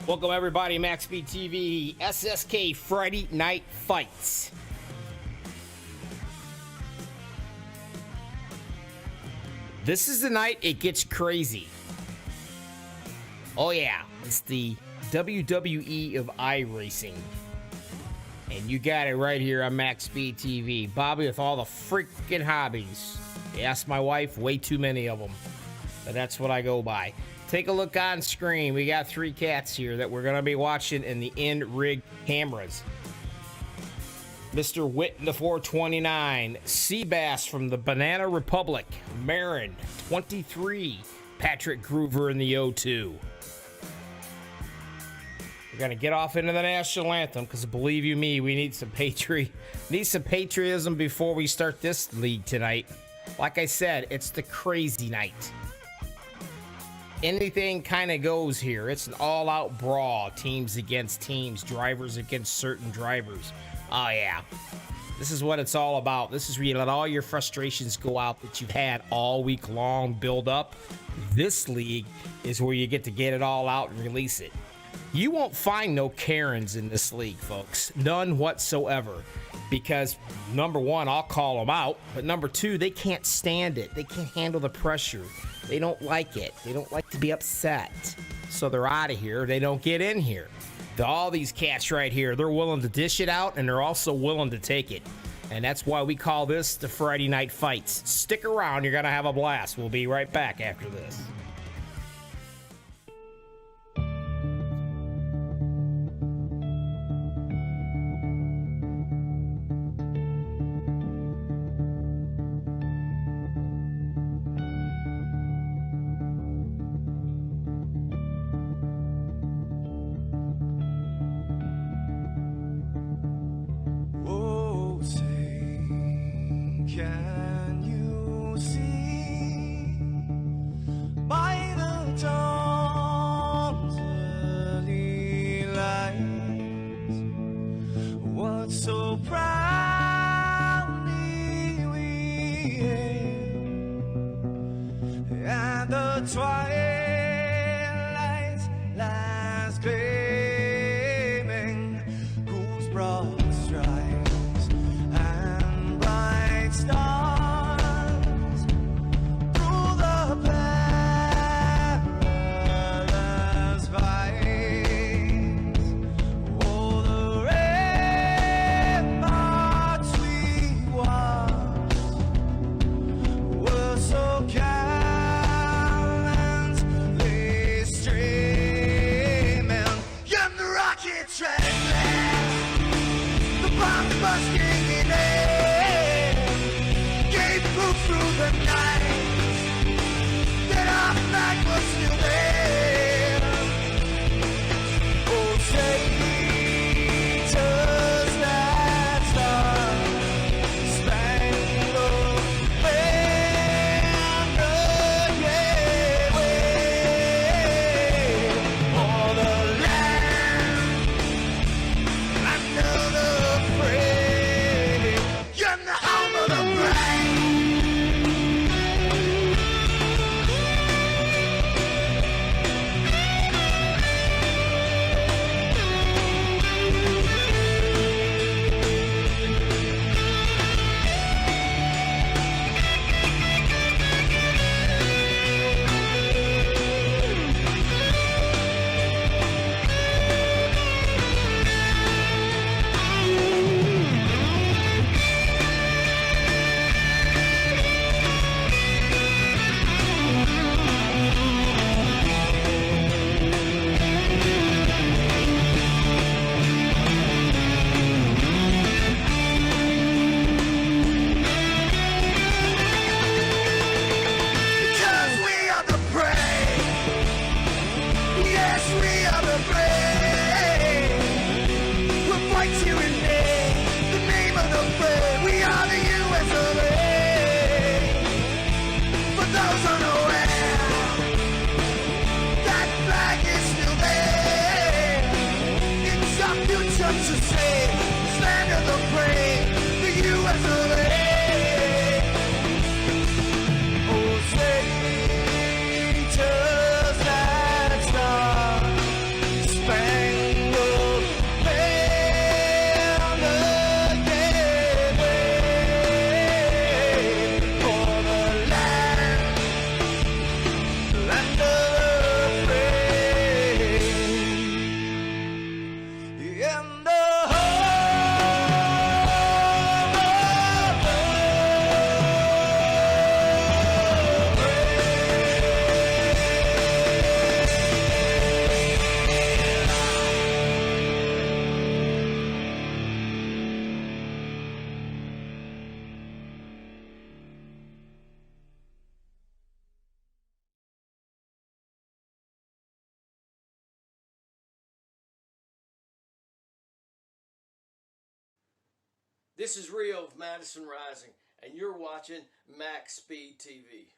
Welcome everybody, MaxSpeedTV, SSK Friday Night Fights. This is the night it gets crazy. Oh yeah, it's the WWE of iRacing. And you got it right here on MaxSpeedTV. Bobby with all the freaking hobbies. Ask my wife, way too many of them. But that's what I go by. Take a look on screen. We got 3 cats here that we're going to be watching in the in-rig cameras. Mr. Witt in the 429. Seabass from the Banana Republic. Marin, 23. Patrick Groover in the 02. We're going to get off into the national anthem because believe you me, we need some patriotism before we start this league tonight. Like I said, it's the crazy night. Anything kind of goes here. It's an all-out brawl. Teams against teams. Drivers against certain drivers. Oh, yeah. This is what it's all about. This is where you let all your frustrations go out that you've had all week long build up. This league is where you get to get it all out and release it. You won't find no Karens in this league, folks. None whatsoever. Because, number one, I'll call them out. But number two, they can't stand it. They can't handle the pressure. They don't like it. They don't like to be upset. So they're out of here. They don't get in here. All these cats right here, they're willing to dish it out, and they're also willing to take it. And that's why we call this the Friday Night Fights. Stick around. You're going to have a blast. We'll be right back after this. Can you see by the dawn's early light what so proudly we hailed at the twilight's last gleaming, whose broad stripes and bright stars through the perilous fight. Oh, the ramparts we watched were so gallantly streaming, and the rockets ran fast, the bombs bursting in air, gave proof through the night that our flag was still there. Oh, Satan's that star-spangled banner, yeah, wave for the land under the frame, you're the home of the brave. This is Rio of Madison Rising, and you're watching MaxSpeedTV.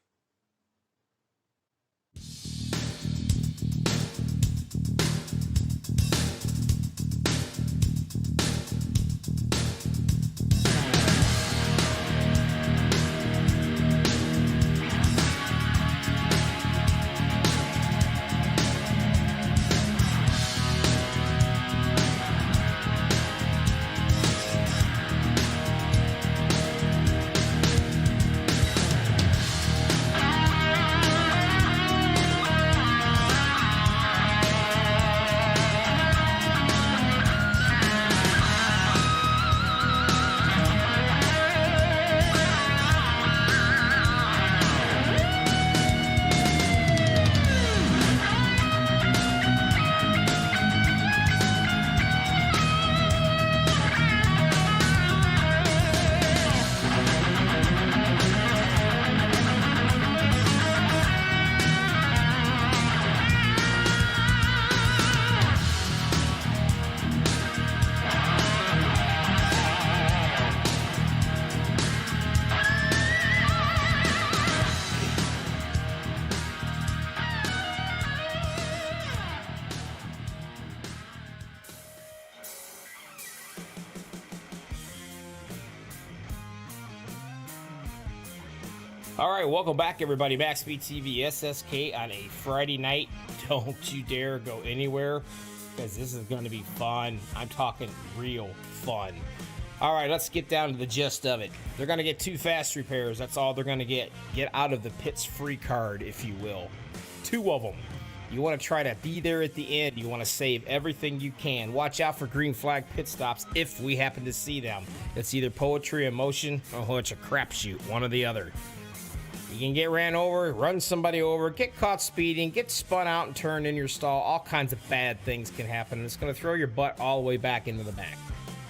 All right, welcome back, everybody. MaxSpeedTV SSK on a Friday night. Don't you dare go anywhere, because this is going to be fun. I'm talking real fun. All right, let's get down to the gist of it. They're going to get 2 fast repairs. That's all they're going to get. Get out of the pits free card, if you will. 2 of them. You want to try to be there at the end. You want to save everything you can. Watch out for green flag pit stops if we happen to see them. It's either poetry, emotion, or it's a crapshoot, one or the other. You can get ran over, run somebody over, get caught speeding, get spun out and turned in your stall. All kinds of bad things can happen, and it's going to throw your butt all the way back into the back.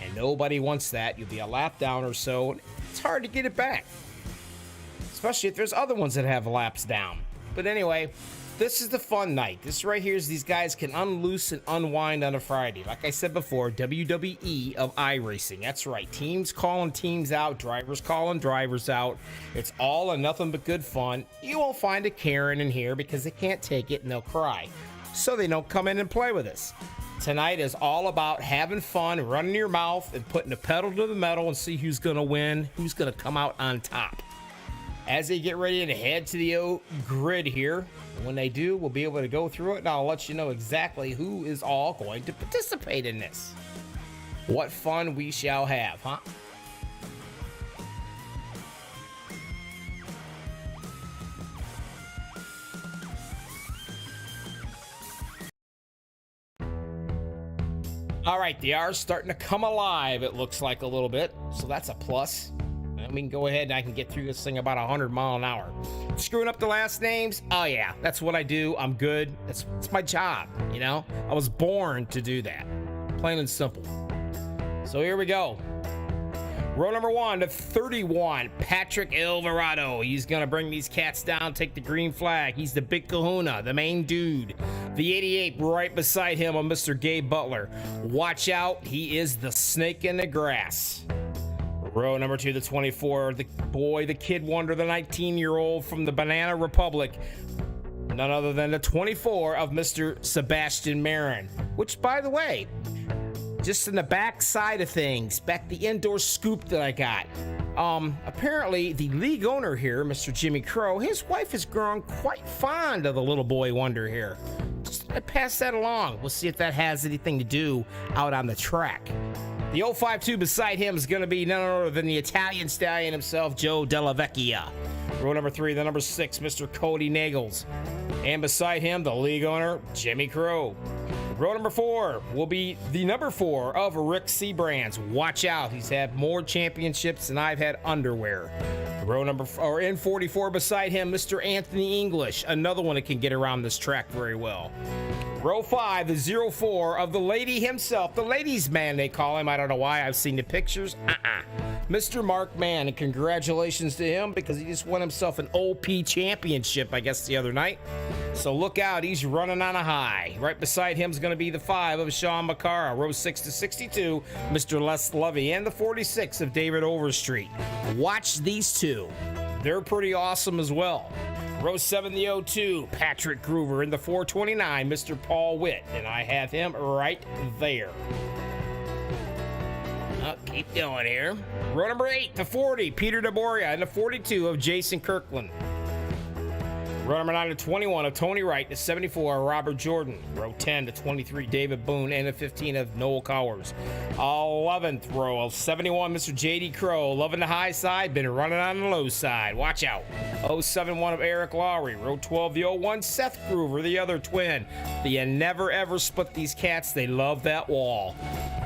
And nobody wants that. You'll be a lap down or so, and it's hard to get it back. Especially if there's other ones that have laps down. But anyway, this is the fun night. This right here is these guys can unloose and unwind on a Friday. Like I said before, WWE of iRacing. That's right. Teams calling teams out. Drivers calling drivers out. It's all and nothing but good fun. You won't find a Karen in here because they can't take it and they'll cry. So they don't come in and play with us. Tonight is all about having fun, running your mouth, and putting the pedal to the metal and see who's going to win, who's going to come out on top. As they get ready to head to the grid here, when they do, we'll be able to go through it, and I'll let you know exactly who is all going to participate in this. What fun we shall have, huh? All right, they are starting to come alive, it looks like a little bit, so that's a plus. And we can go ahead and I can get through this thing about 100 miles an hour. Screwing up the last names? Oh yeah, that's what I do. I'm good. It's my job, you know? I was born to do that. Plain and simple. So here we go. Row number 1 to 31, Patrick Alvarado. He's gonna bring these cats down, take the green flag. He's the big kahuna, the main dude. The 88 right beside him on Mr. Gabe Butler. Watch out, he is the snake in the grass. Row number 2, the 24, the boy, the kid wonder, the 19-year-old from the Banana Republic. None other than the 24 of Mr. Sebastian Marin. Which, by the way, just in the back side of things, back the indoor scoop that I got. Apparently, the league owner here, Mr. Jimmy Crow, his wife has grown quite fond of the little boy wonder here. Just pass that along. We'll see if that has anything to do out on the track. The 052 beside him is going to be none other than the Italian stallion himself, Joe Della Vecchia. Row number 3, the number 6, Mr. Cody Nagels. And beside him, the league owner, Jimmy Crow. Row number 4 will be the number 4 of Rick Seabrands. Watch out, he's had more championships than I've had underwear. Row number 4, in 44 beside him, Mr. Anthony English, another one that can get around this track very well. Row 5, the 04 of the lady himself, the ladies' man they call him. I don't know why, I've seen the pictures. Mr. Mark Mann, and congratulations to him because he just won himself an OP championship, I guess, the other night. So look out, he's running on a high. Right beside him is going to be the 5 of Sean McCara. Row 6 to 62, Mr. Les Lovey, and the 46 of David Overstreet. Watch these two. They're pretty awesome as well. Row 7, the 02, Patrick Groover, and the 429, Mr. Paul Witt, and I have him right there. Keep going here. Row number 8, the 40, Peter DeBoria, and the 42 of Jason Kirkland. Row number 9 to 21 of Tony Wright, the 74 of Robert Jordan. Row 10 to 23, David Boone, and the 15 of Noel Cowers. 11th row of 71, Mr. J.D. Crow. Loving the high side, been running on the low side. Watch out. 071 of Eric Lowry. Row 12, the 01, Seth Groover, the other twin. You never ever split these cats. They love that wall.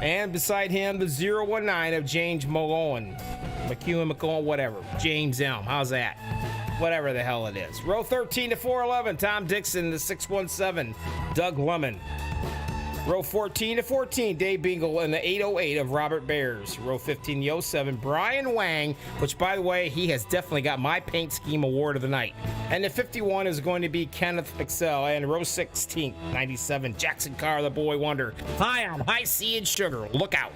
And beside him, the 019 of James McCowan, whatever. James Elm. How's that? Whatever the hell it is. Row 13 to 411, Tom Dixon, the 617, Doug Lemon. Row 14 to 14, Dave Bingle, and the 808 of Robert Bears. Row 15, the 07, Brian Wang, which, by the way, he has definitely got my paint scheme award of the night. And the 51 is going to be Kenneth Pixel. And row 16, 97, Jackson Carr, the boy wonder. High on High C and Sugar. Look out.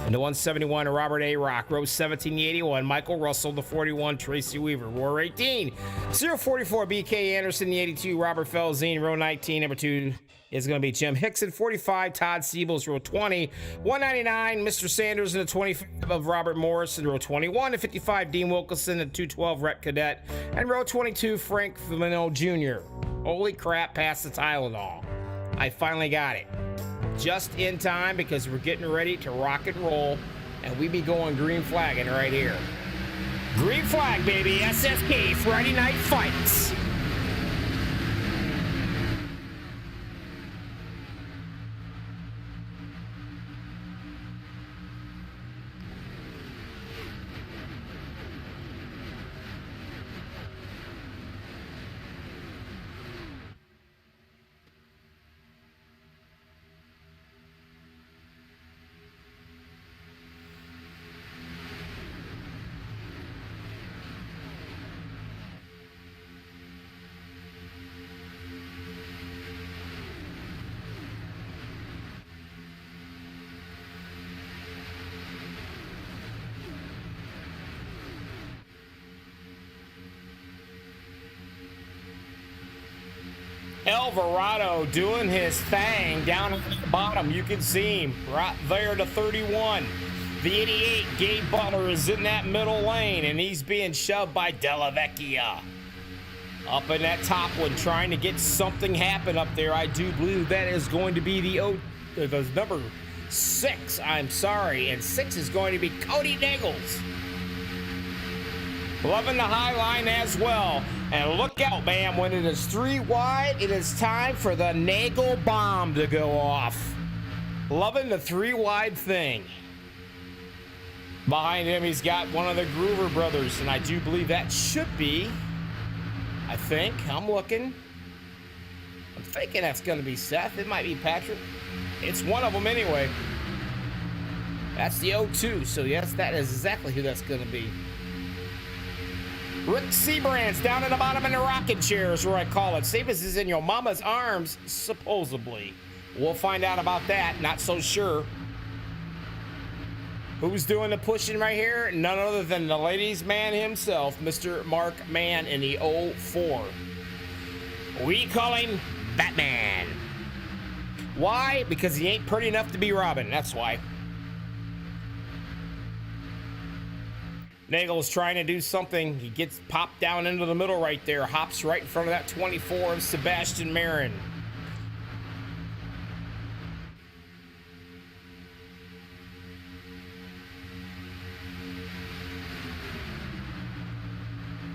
And the 171, Robert A. Rock. Row 17, the 81, Michael Russell, the 41, Tracy Weaver. Row 18, 044, BK Anderson, the 82, Robert Felzine. Row 19, number 2 is going to be Jim Hickson. 45, Todd Siebels. Row 20, 199, Mr. Sanders, and the 25 of Robert Morris. And row 21 to 55, Dean Wilkinson, and 212, Rhett Cadet. And row 22, Frank Femino Jr. Holy crap, past the Tylenol. I finally got it. Just in time, because we're getting ready to rock and roll, and we be going green flagging right here. Green flag, baby. SFK Friday Night Fights. Alvarado doing his thing down at the bottom. You can see him right there to 31. The 88, Gabe Butler, is in that middle lane, and he's being shoved by Della Vecchia. Up in that top one, trying to get something happen up there. I do believe that is going to be the number 6. I'm sorry, and 6 is going to be Cody Nagels. Loving the high line as well. And look out, man, when it is 3 wide, it is time for the Nagel bomb to go off. Loving the 3 wide thing. Behind him, he's got one of the Groover brothers, and I do believe that should be, I'm thinking that's going to be Seth. It might be Patrick. It's one of them anyway. That's the 02, so yes, that is exactly who that's going to be. Rick Seabrand's down at the bottom in the rocking chair is where I call it. Same as is in your mama's arms, supposedly. We'll find out about that. Not so sure. Who's doing the pushing right here? None other than the ladies' man himself, Mr. Mark Mann in the 04. We call him Batman. Why? Because he ain't pretty enough to be Robin. That's why. Nagel's trying to do something. He gets popped down into the middle right there. Hops right in front of that 24 of Sebastian Marin.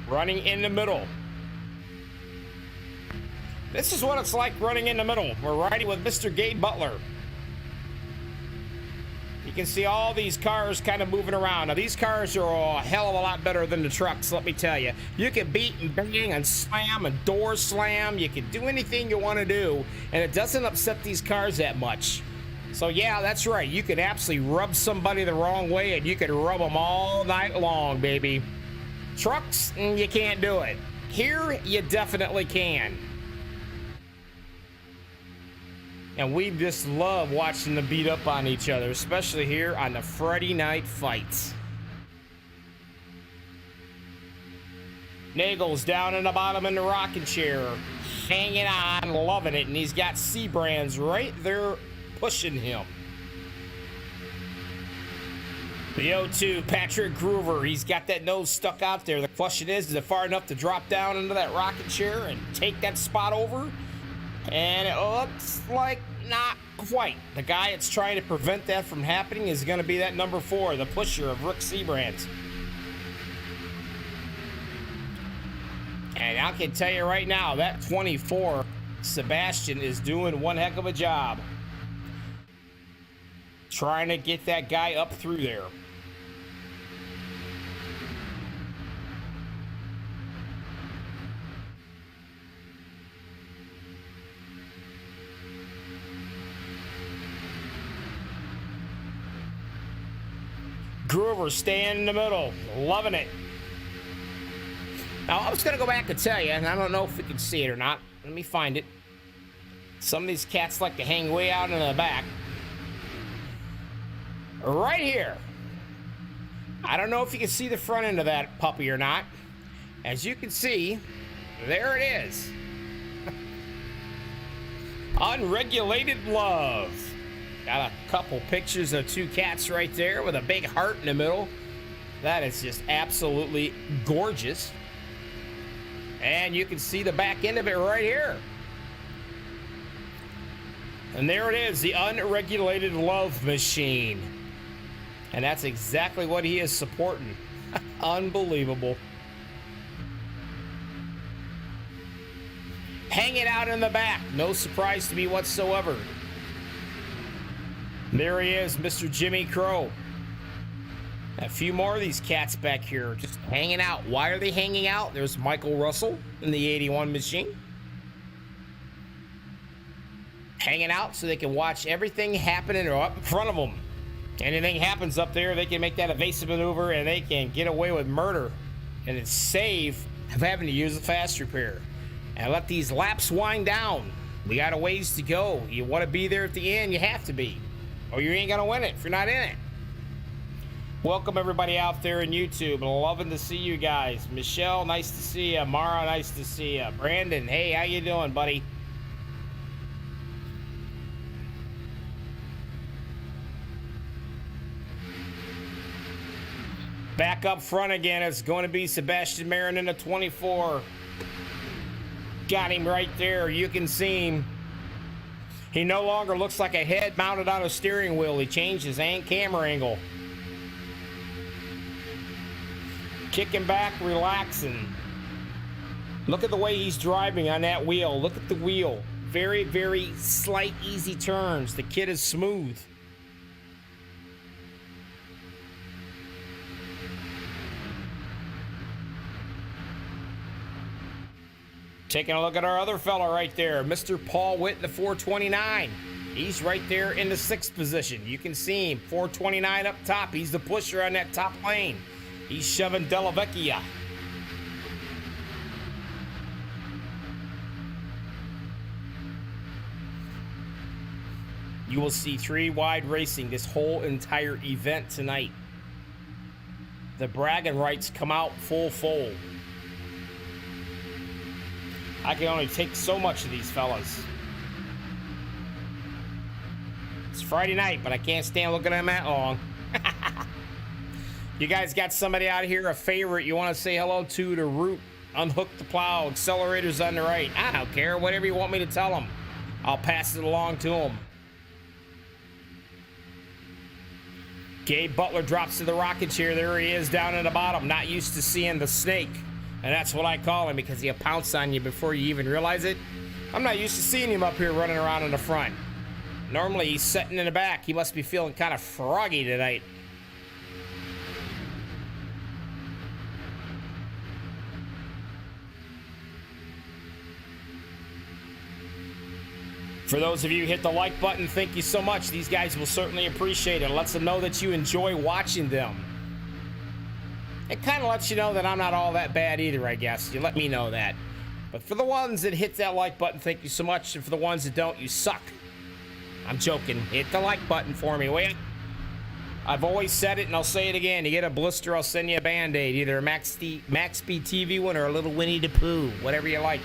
Running in the middle. This is what it's like running in the middle. We're riding with Mr. Gabe Butler. You can see all these cars kind of moving around. Now, these cars are a hell of a lot better than the trucks, let me tell you. You can beat and bang and slam and door slam. You can do anything you want to do, and it doesn't upset these cars that much. So, yeah, that's right. You can absolutely rub somebody the wrong way, and you can rub them all night long, baby. Trucks, you can't do it. Here, you definitely can. And we just love watching them beat up on each other, especially here on the Friday Night Fights. Nagel's down in the bottom in the rocking chair, hanging on, loving it, and he's got C-Brands right there pushing him. The 0-2, Patrick Groover, he's got that nose stuck out there. The question is it far enough to drop down into that rocking chair and take that spot over? And it looks like not quite. The guy that's trying to prevent that from happening is going to be that number 4, the pusher of Rick C-Brands. And I can tell you right now, that 24, Sebastian, is doing one heck of a job trying to get that guy up through there. Groover staying in the middle, loving it. Now, I was going to go back and tell you, and I don't know if we can see it or not. Let me find it. Some of these cats like to hang way out in the back. Right here. I don't know if you can see the front end of that puppy or not. As you can see, there it is. Unregulated love. Got a couple pictures of 2 cats right there with a big heart in the middle. That is just absolutely gorgeous. And you can see the back end of it right here. And there it is, the unregulated love machine. And that's exactly what he is supporting. Unbelievable. Hanging out in the back. No surprise to me whatsoever. There he is, Mr. Jimmy Crow. A few more of these cats back here just hanging out. Why are they hanging out? There's Michael Russell in the 81 machine. Hanging out so they can watch everything happening up in front of them. Anything happens up there, they can make that evasive maneuver and they can get away with murder. And it's save of having to use a fast repair. And let these laps wind down. We got a ways to go. You want to be there at the end, you have to be. Or you ain't going to win it if you're not in it. Welcome everybody out there in YouTube. Loving to see you guys. Michelle, nice to see you. Mara, nice to see you. Brandon, hey, how you doing, buddy? Back up front again, it's going to be Sebastian Marin in a 24. Got him right there. You can see him. He no longer looks like a head mounted on a steering wheel. He changed his camera angle. Kicking back, relaxing. Look at the way he's driving on that wheel. Look at the wheel. Very, very slight, easy turns. The kid is smooth. Taking a look at our other fella right there, Mr. Paul Witt in the 429. He's right there in the 6th position. You can see him, 429 up top. He's the pusher on that top lane. He's shoving Della Vecchia. You will see 3 wide racing this whole entire event tonight. The bragging rights come out full fold. I can only take so much of these fellas. It's Friday night, but I can't stand looking at them that long. You guys got somebody out here, a favorite you want to say hello to root, unhook the plow, accelerators on the right. I don't care, whatever you want me to tell them. I'll pass it along to them. Gabe Butler drops to the rocket chair. There he is down in the bottom. Not used to seeing the snake. And that's what I call him because he'll pounce on you before you even realize it. I'm not used to seeing him up here running around in the front. Normally he's sitting in the back. He must be feeling kind of froggy tonight. For those of you who hit the like button, thank you so much. These guys will certainly appreciate it. It lets them know that you enjoy watching them. It kind of lets you know that I'm not all that bad either, I guess. You let me know that. But for the ones that hit that like button, thank you so much. And for the ones that don't, you suck. I'm joking. Hit the like button for me, will ya? I've always said it, and I'll say it again. You get a blister, I'll send you a Band-Aid. Either a MaxSpeedTV one or a little Winnie the Pooh. Whatever you like.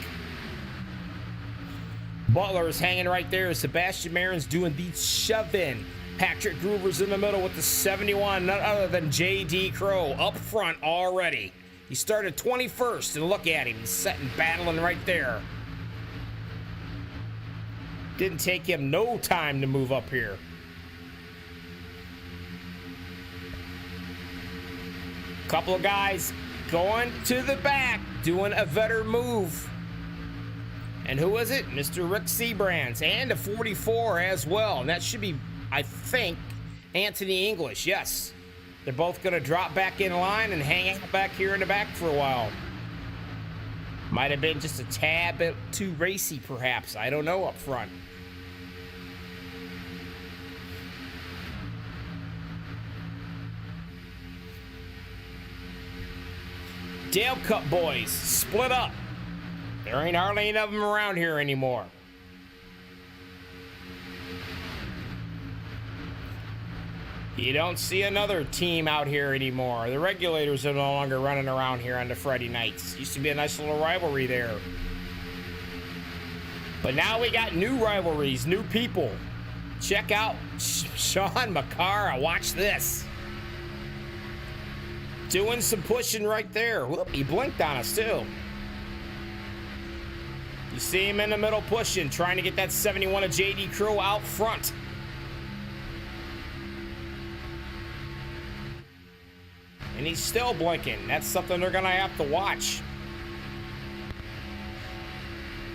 Butler is hanging right there. Sebastian Marin's doing the shove-in. Patrick Groover's in the middle with the 71. None other than J.D. Crow up front already. He started 21st, and look at him. He's sitting battling right there. Didn't take him no time to move up here. Couple of guys going to the back, doing a better move. And who is it? Mr. Rick Seabrands, and a 44 as well. And that should be, I think, Anthony English. Yes. They're both going to drop back in line and hang out back here in the back for a while. Might have been just a tad bit too racy, perhaps. I don't know up front. Dale Cup boys split up. There ain't hardly any of them around here anymore. You don't see another team out here anymore. The regulators are no longer running around here on the Friday nights. Used to be a nice little rivalry there. But now we got new rivalries, new people. Check out Sean McCara. Watch this. Doing some pushing right there. Whoop, he blinked on us too. You see him in the middle pushing, trying to get that 71 of J.D. Crow out front. And he's still blinking. That's something they're going to have to watch.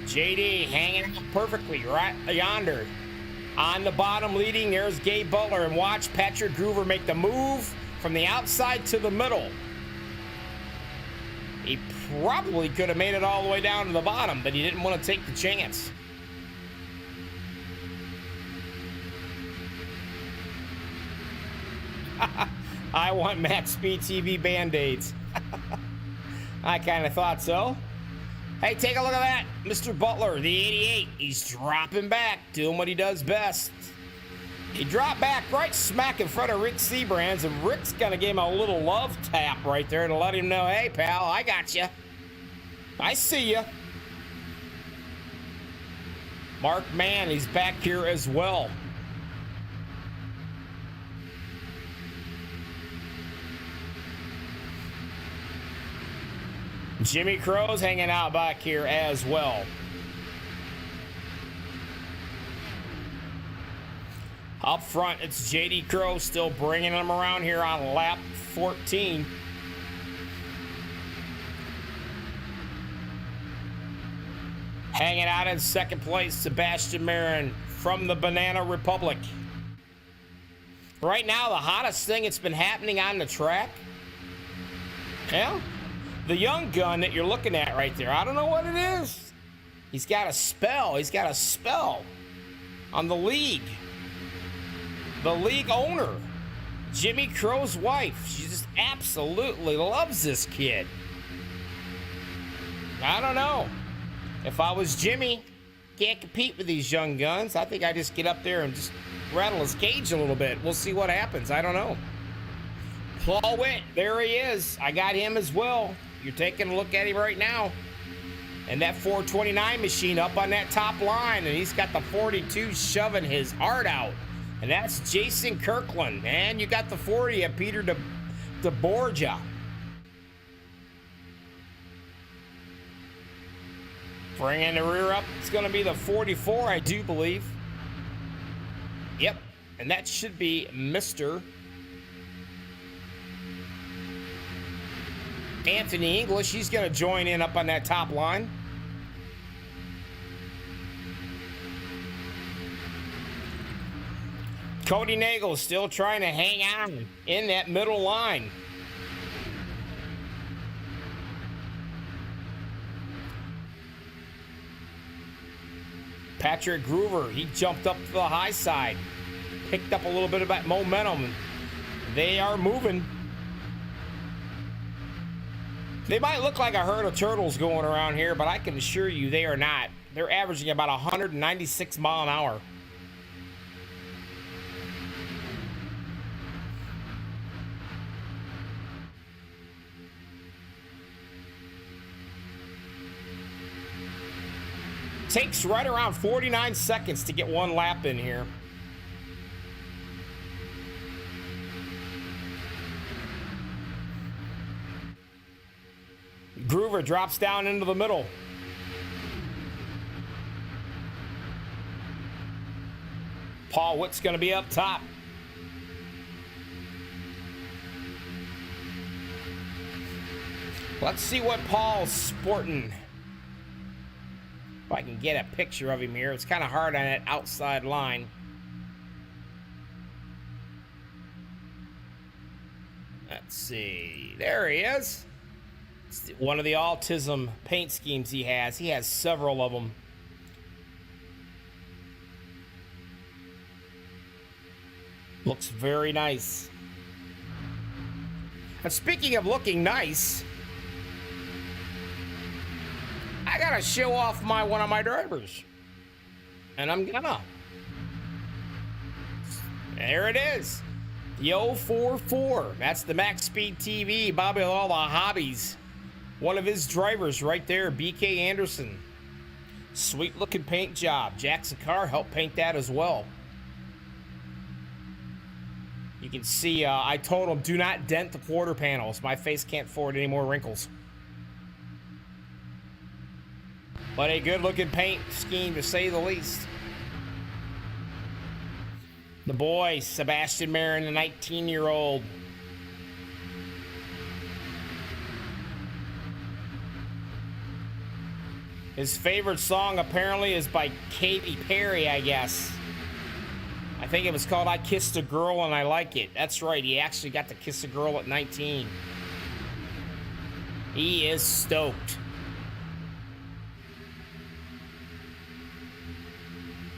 JD hanging out perfectly right yonder. On the bottom leading, there's Gabe Butler. And watch Patrick Groover make the move from the outside to the middle. He probably could have made it all the way down to the bottom, but he didn't want to take the chance. I want MaxSpeedTV Band-Aids. I kind of thought so. Hey, take a look at that. Mr. Butler, the 88. He's dropping back, doing what he does best. He dropped back right smack in front of Rick Seabrands, and Rick's going to give him a little love tap right there to let him know, hey, pal, I got you. I see you. Mark Mann, he's back here as well. Jimmy Crow's hanging out back here as well. Up front, it's J.D. Crow still bringing them around here on lap 14. Hanging out in second place, Sebastian Marin from the Banana Republic. Right now, the hottest thing that's been happening on the track, yeah, the young gun that you're looking at right there. I don't know what it is. He's got a spell. He's got a spell on the league. The league owner, Jimmy Crow's wife. She just absolutely loves this kid. I don't know. If I was Jimmy, can't compete with these young guns. I think I just get up there and just rattle his cage a little bit. We'll see what happens. I don't know. Paul Witt, there he is. I got him as well. You're taking a look at him right now. And that 429 machine up on that top line. And he's got the 42 shoving his heart out. And that's Jason Kirkland. And you got the 40 of Peter DeBorgia. Bringing the rear up. It's going to be the 44, I do believe. Yep. And that should be Mr. Anthony English. He's going to join in up on that top line. Cody Nagel still trying to hang on in that middle line. Patrick Groover, he jumped up to the high side. Picked up a little bit of that momentum. They are moving. They might look like a herd of turtles going around here, but I can assure you they are not. They're averaging about 196 miles an hour. Takes right around 49 seconds to get one lap in here. Groover drops down into the middle. Paul Witt's going to be up top. Let's see what Paul's sporting. If I can get a picture of him here. It's kind of hard on that outside line. Let's see. There he is. It's one of the autism paint schemes he has. He has several of them. Looks very nice. And speaking of looking nice, I gotta show off one of my drivers. And I'm gonna. There it is. The 044. That's the MaxSpeedTV, Bobby with all the hobbies. One of his drivers right there, BK Anderson. Sweet looking paint job. Jackson Carr helped paint that as well. You can see I told him do not dent the quarter panels. My face can't afford any more wrinkles. But a good looking paint scheme to say the least. The boy, Sebastian Marin, the 19-year-old. His favorite song apparently is by Katy Perry, I guess. I think it was called I Kissed a Girl and I Like It. That's right, he actually got to kiss a girl at 19. He is stoked.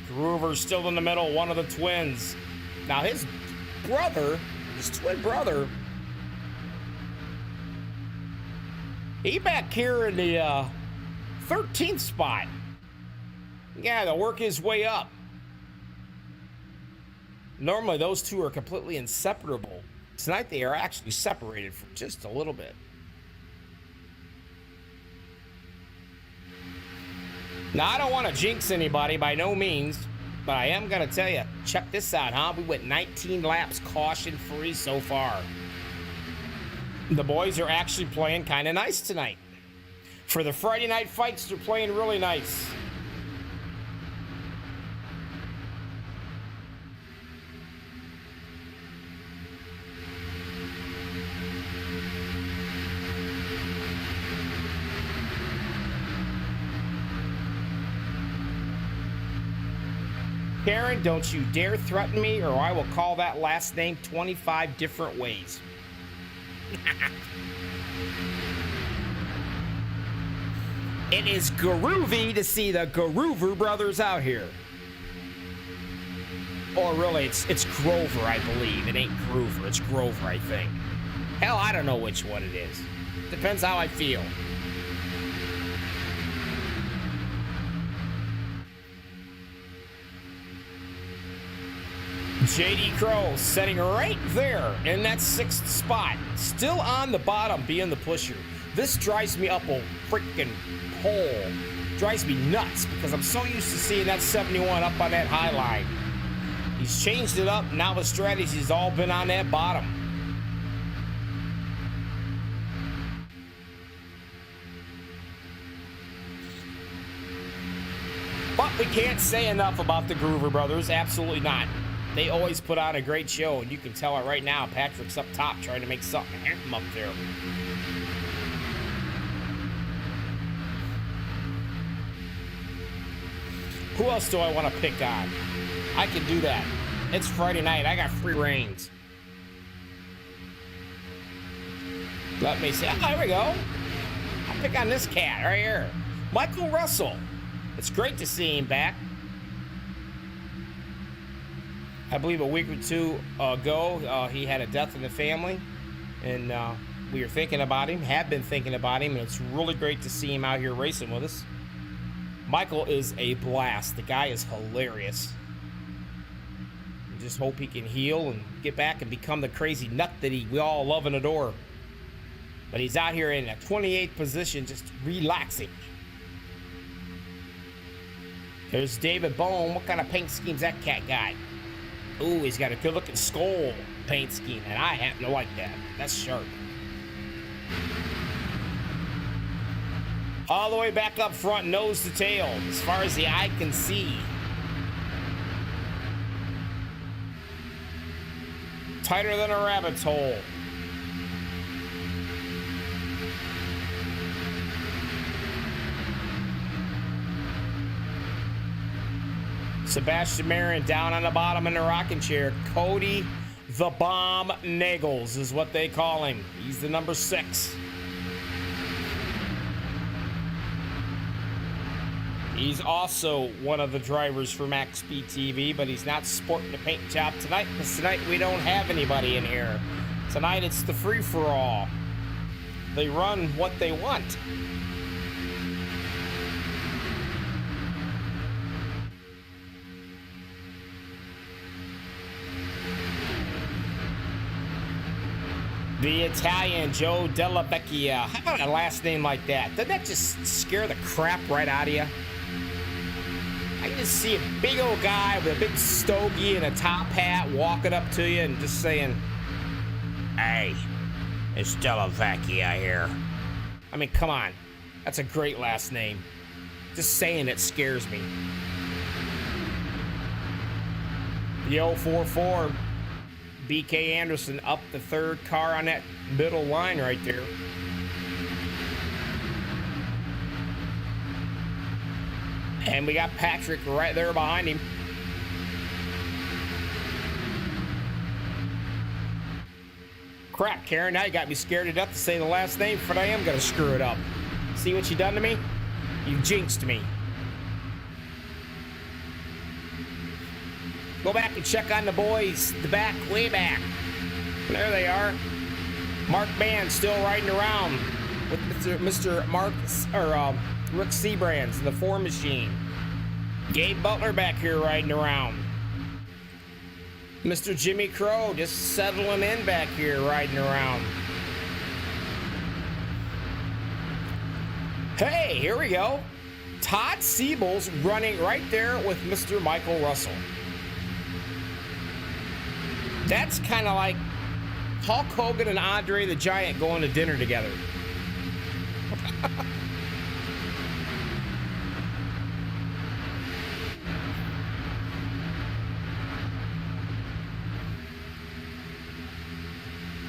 Groover's still in the middle, one of the twins. Now his brother, his twin brother, he back here in the 13th spot. Yeah, to work his way up. Normally those two are completely inseparable. Tonight they are actually separated for just a little bit. Now, I don't want to jinx anybody by no means, but I am going to tell you, check this out, huh? We went 19 laps caution-free so far. The boys are actually playing kind of nice tonight. For the Friday night fights, they're playing really nice. Karen, don't you dare threaten me or I will call that last name 25 different ways. It is groovy to see the Groover brothers out here. Or really, it's Grover, I believe. It ain't Groover, it's Grover, I think. Hell, I don't know which one it is. Depends how I feel. JD Crow sitting right there in that 6th spot. Still on the bottom, being the pusher. This drives me up a freaking hole. Drives me nuts because I'm so used to seeing that 71 up on that high line. He's changed it up. Now the strategy's all been on that bottom. But we can't say enough about the Groover brothers. Absolutely not. They always put on a great show, and you can tell it right now. Patrick's up top trying to make something happen up there. Who else do I want to pick on? I can do that. It's Friday night. I got free reigns. Let me see. Oh, there we go. I'll pick on this cat right here. Michael Russell. It's great to see him back. I believe a week or two ago, he had a death in the family, and we were thinking about him, have been thinking about him, and it's really great to see him out here racing with us. Michael is a blast. The guy is hilarious. We just hope he can heal and get back and become the crazy nut that we all love and adore. But he's out here in a 28th position, just relaxing. There's David Bone. What kind of paint scheme's that cat got? Ooh, he's got a good looking skull paint scheme, and I happen to like that. That's sharp. All the way back up front, nose to tail, as far as the eye can see. Tighter than a rabbit's hole. Sebastian Marin down on the bottom in the rocking chair. Cody the Bomb Nagels is what they call him. He's the number 6. He's also one of the drivers for MaxSpeedTV, but he's not sporting the paint job tonight because tonight we don't have anybody in here. Tonight it's the free-for-all. They run what they want. The Italian Joe Della Vecchia. How about a last name like that? Doesn't that just scare the crap right out of you? I can just see a big old guy with a big stogie and a top hat walking up to you and just saying, "Hey, it's Della Vecchia here." I mean, come on. That's a great last name. Just saying it scares me. The 044. BK Anderson up the 3rd car on that middle line right there. And we got Patrick right there behind him. Crap, Karen, now you got me scared to death to say the last name, but I am gonna screw it up. See what you done to me? You jinxed me. Go back and check on the boys, the back, way back. There they are. Mark Mann still riding around with Mr. Mark, or Rick Seabrands in the 4 machine. Gabe Butler back here riding around. Mr. Jimmy Crow just settling in back here riding around. Hey, here we go. Todd Siebel's running right there with Mr. Michael Russell. That's kind of like Hulk Hogan and Andre the Giant going to dinner together.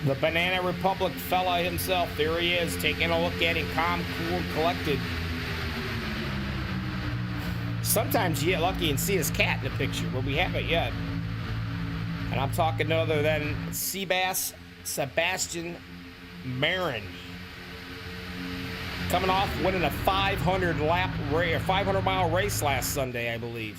The Banana Republic fella himself, there he is, taking a look at him, calm, cool, collected. Sometimes you get lucky and see his cat in the picture, but we haven't yet. And I'm talking no other than Sebastian Marin. Coming off winning a 500-mile race last Sunday, I believe.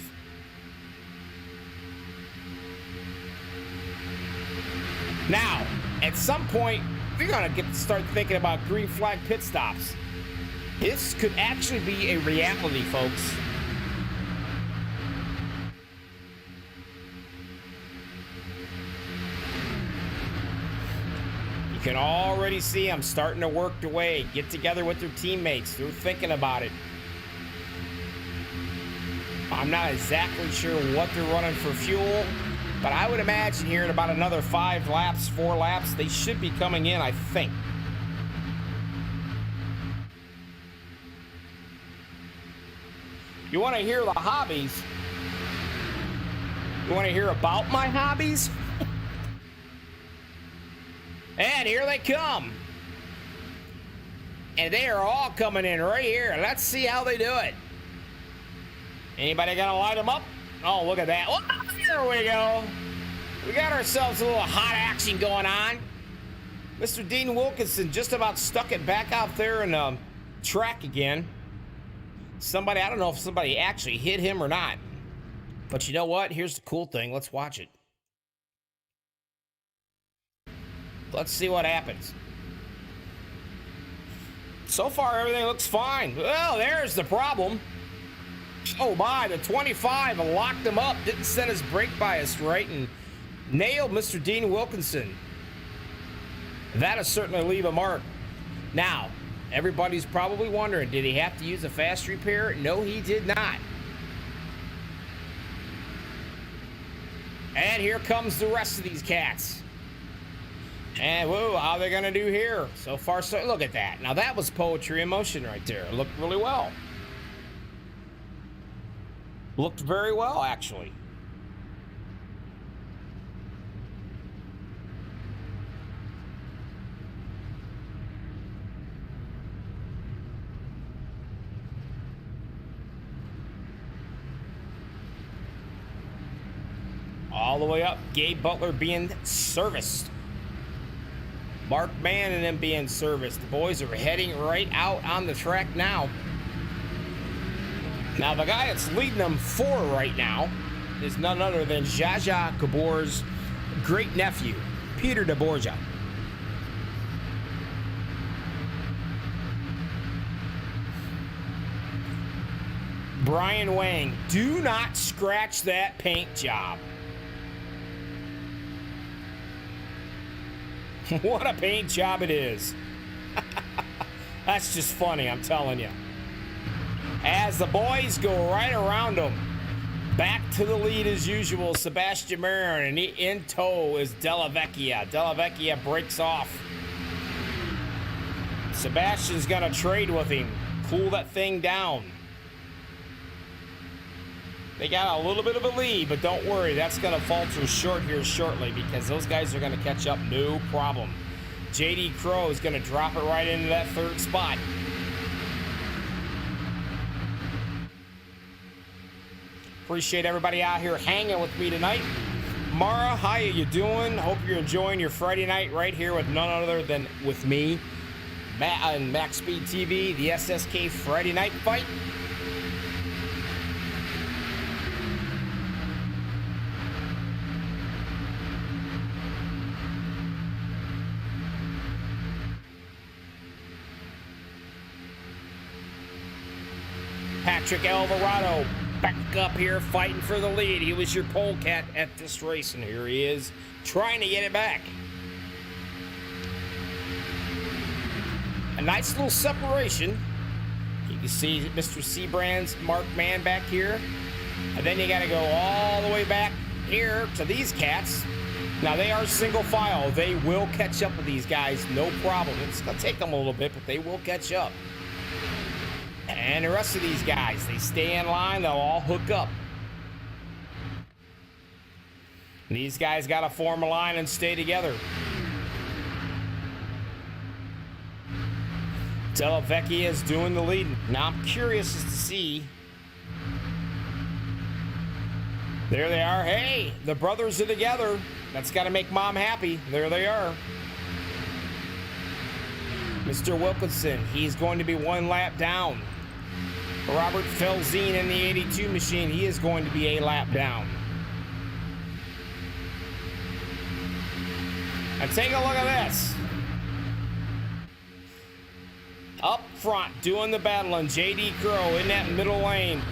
Now, at some point, we're gonna start thinking about green flag pit stops. This could actually be a reality, folks. You can already see them starting to work their way, get together with their teammates. They're thinking about it. I'm not exactly sure what they're running for fuel, but I would imagine here in about another 4 laps, they should be coming in, I think. You want to hear the hobbies? You want to hear about my hobbies? And here they come. And they are all coming in right here. Let's see how they do it. Anybody gonna light them up? Oh, look at that. Oh, there we go. We got ourselves a little hot action going on. Mr. Dean Wilkinson just about stuck it back out there in the track again. Somebody, I don't know if somebody actually hit him or not. But you know what? Here's the cool thing. Let's watch it. Let's see what happens. So far, everything looks fine. Well, there's the problem. Oh my, the 25 locked him up, didn't set his brake bias right, and nailed Mr. Dean Wilkinson. That'll certainly leave a mark. Now, everybody's probably wondering, did he have to use a fast repair? No, he did not. And here comes the rest of these cats. And whoa, how are they gonna do here? So far, so look at that. Now that was poetry in motion right there. It looked really well. Looked very well, actually. All the way up, Gabe Butler being serviced. Mark Mann and them being serviced. The boys are heading right out on the track now. Now, the guy that's leading them forward right now is none other than Zsa Zsa Gabor's great nephew, Peter de Borja. Brian Wang, do not scratch that paint job. What a paint job it is. That's just funny, I'm telling you. As the boys go right around them, back to the lead as usual, Sebastian Marin, and in tow is Della Vecchia. Della Vecchia breaks off. Sebastian's gonna trade with him, cool that thing down. They got a little bit of a lead, but don't worry, that's going to falter short here shortly because those guys are going to catch up, no problem. JD Crow is going to drop it right into that third spot. Appreciate everybody out here hanging with me tonight. Mara, how you doing? Hope you're enjoying your Friday night right here with none other than with me, Matt and MaxSpeedTV, the SSK Friday Night Fight. Patrick Alvarado back up here fighting for the lead. He was your polecat at this race, and here he is trying to get it back. A nice little separation. You can see Mr. Seabrand's Mark Mann back here. And then you got to go all the way back here to these cats. Now, they are single file. They will catch up with these guys, no problem. It's going to take them a little bit, but they will catch up. And the rest of these guys, they stay in line, they'll all hook up. And these guys got to form a line and stay together. Della Vecchia is doing the leading. Now I'm curious as to see. There they are. Hey, the brothers are together. That's got to make mom happy. There they are. Mr. Wilkinson, he's going to be one lap down. Robert Felzine in the 82 machine, he is going to be a lap down. And take a look at this. Up front, doing the battling, JD Crow in that middle lane.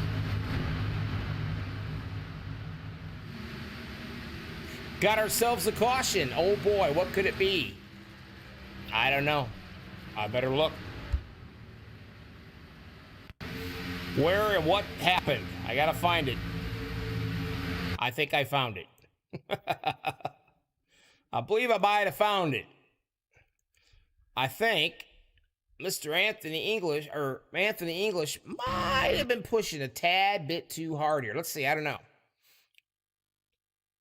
Got ourselves a caution. Oh boy, what could it be? I don't know. I better look. Where and what happened? I gotta find it. I think I found it. I believe I might have found it. I think Mr. Anthony English might have been pushing a tad bit too hard here. Let's see, I don't know.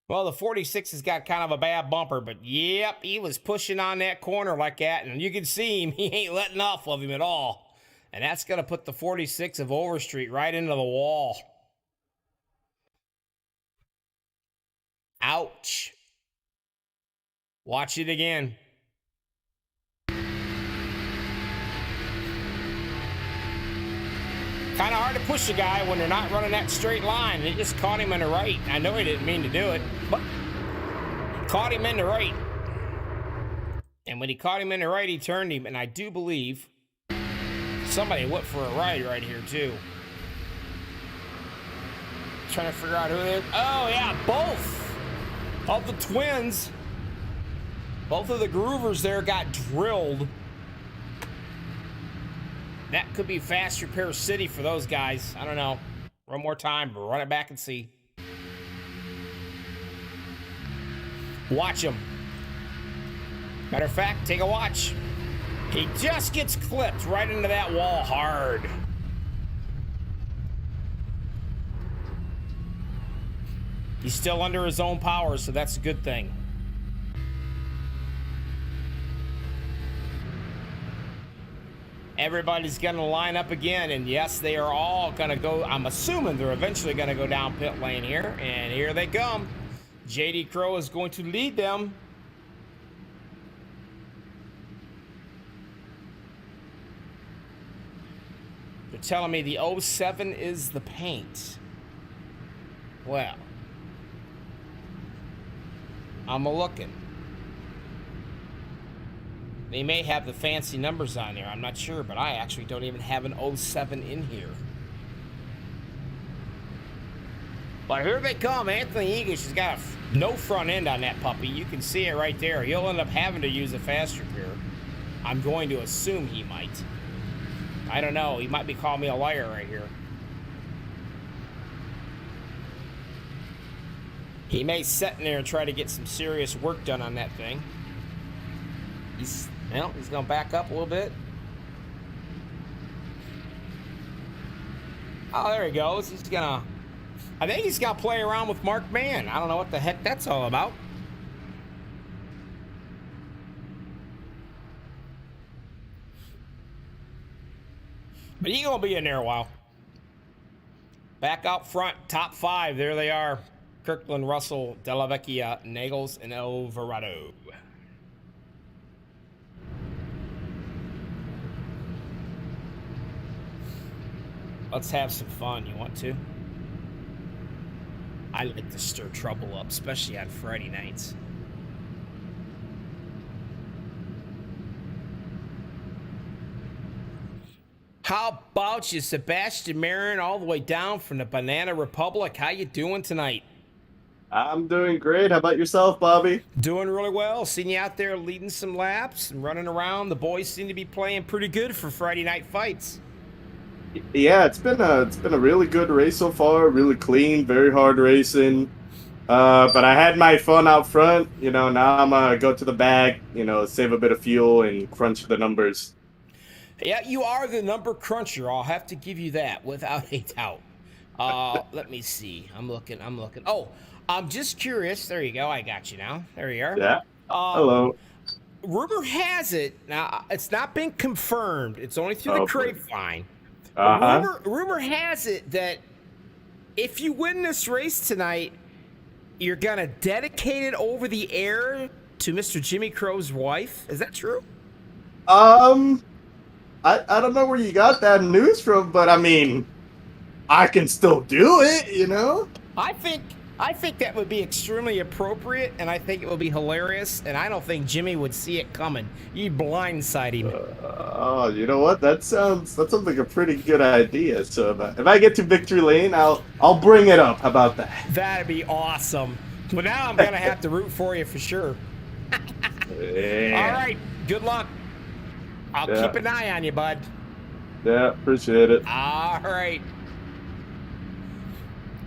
Well, the 46 has got kind of a bad bumper, but yep, he was pushing on that corner like that, and you can see him, he ain't letting off of him at all. And that's going to put the 46 of Overstreet right into the wall. Ouch. Watch it again. Kind of hard to push a guy when they're not running that straight line. They just caught him in the right. I know he didn't mean to do it, but caught him in the right. And when he caught him in the right, he turned him. And I do believe somebody went for a ride right here, too. Trying to figure out who it is. Oh, yeah, both of the twins. Both of the Groovers there got drilled. That could be Fast Repair City for those guys. I don't know. One more time, run it back and see. Watch him. Matter of fact, take a watch. He just gets clipped right into that wall hard. He's still under his own power, so that's a good thing. Everybody's going to line up again, and yes, they are all going to go. I'm assuming they're eventually going to go down pit lane here, and here they come. JD Crow is going to lead them. They're telling me the 07 is the paint. Well, I'm a-looking. They may have the fancy numbers on there, I'm not sure, but I actually don't even have an 07 in here. But here they come. Anthony Egish has got no front end on that puppy. You can see it right there. He'll end up having to use a fast repair. I'm going to assume he might. I don't know. He might be calling me a liar right here. He may sit in there and try to get some serious work done on that thing. He's going to back up a little bit. Oh, there he goes. He's going to... I think he's got to play around with Mark Mann. I don't know what the heck that's all about. But he's going to be in there a while. Back out front, top 5. There they are. Kirkland, Russell, Della Vecchia, Nagels, and Alvarado. Let's have some fun. You want to? I like to stir trouble up, especially on Friday nights. How about you, Sebastian Marin, all the way down from the Banana Republic? How you doing tonight? I'm doing great. How about yourself, Bobby? Doing really well. Seeing you out there leading some laps and running around. The boys seem to be playing pretty good for Friday night fights. Yeah, it's been a really good race so far. Really clean, very hard racing. But I had my fun out front. Now I'm gonna go to the back. Save a bit of fuel and crunch the numbers. Yeah, you are the number cruncher. I'll have to give you that without a doubt. Let me see. I'm looking. Oh, I'm just curious. There you go. I got you now. There you are. Yeah. Hello. Rumor has it, now it's not been confirmed. It's only through the grapevine. Rumor has it that if you win this race tonight, you're going to dedicate it over the air to Mr. Jimmy Crow's wife. Is that true? I don't know where you got that news from, but I mean, I can still do it, I think that would be extremely appropriate, and I think it would be hilarious, and I don't think Jimmy would see it coming. You'd blindside him. Oh, you know what? That sounds like a pretty good idea. So if I get to victory lane, I'll bring it up. How about that? That'd be awesome. But now I'm gonna have to root for you for sure. Yeah. All right, good luck. I'll keep an eye on you, bud. Yeah, appreciate it. All right.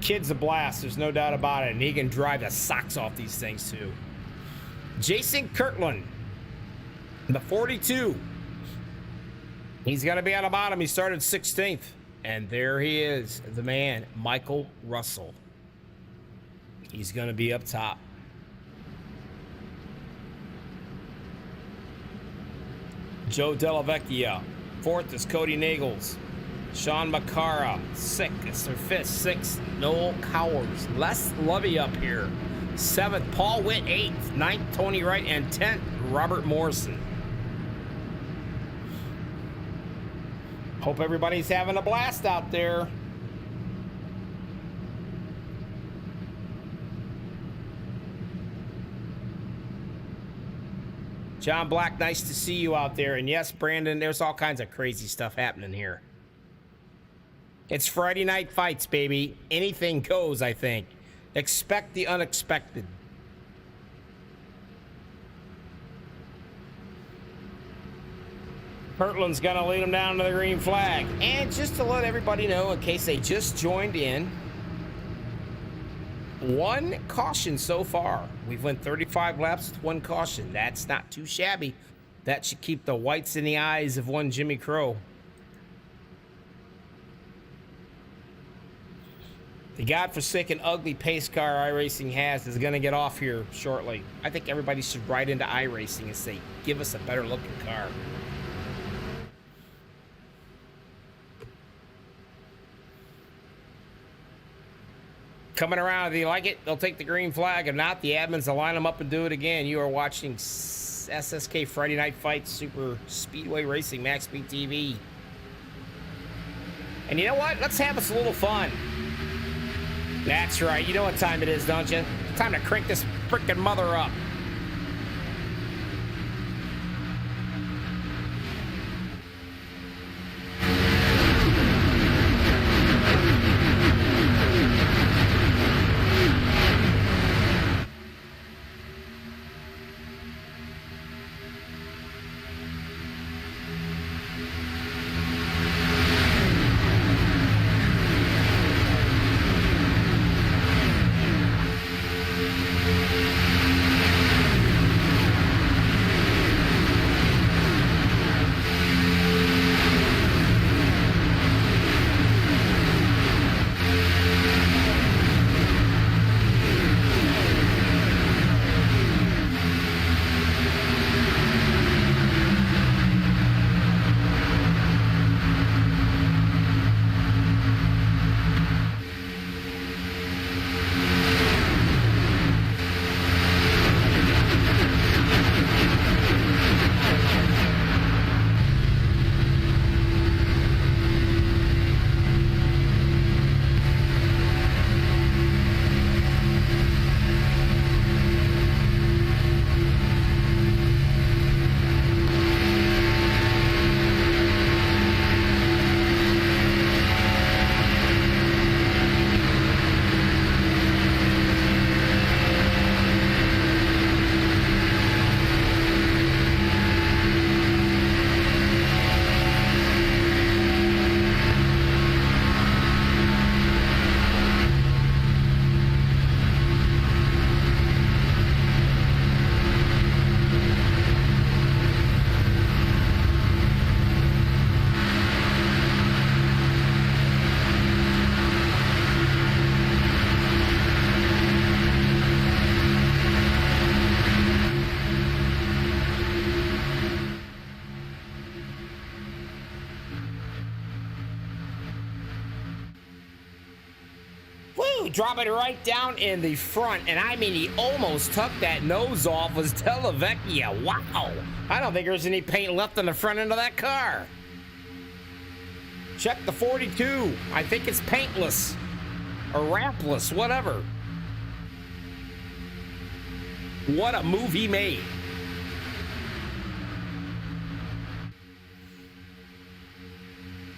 Kid's a blast, there's no doubt about it, and he can drive the socks off these things too. Jason Kirkland, the 42. He's going to be on the bottom. He started 16th, and there he is, the man, Michael Russell. He's going to be up top. Joe Della Vecchia. 4th is Cody Nagels. Sean Macara, 6th. Noel Cowers. Les Lovey up here. 7th, Paul Witt. 8th. 9th, Tony Wright. And 10th, Robert Morrison. Hope everybody's having a blast out there. John Black, nice to see you out there. And yes, Brandon, there's all kinds of crazy stuff happening here. It's Friday night fights, baby. Anything goes, I think. Expect the unexpected. Kirtland's going to lead them down to the green flag. And just to let everybody know, in case they just joined in, One caution so far. We've went 35 laps with one caution. That's not too shabby. That should keep the whites in the eyes of one Jimmy Crow. The godforsaken ugly pace car iRacing has is going to get off here shortly. I think everybody should ride into iRacing and say, give us a better looking car. Coming around, if you like it, they'll take the green flag. If not, the admins will line them up and do it again. You are watching SSK Friday Night Fights Super Speedway Racing, MaxSpeedTV. And you know what? Let's have us a little fun. That's right. You know what time it is, don't you? Time to crank this frickin' mother up. Drop it right down in the front, and I mean, he almost took that nose off. Was Della Vecchia. Wow. I don't think there's any paint left on the front end of that car. Check the 42. I think it's paintless or wrapless, whatever. What a move he made.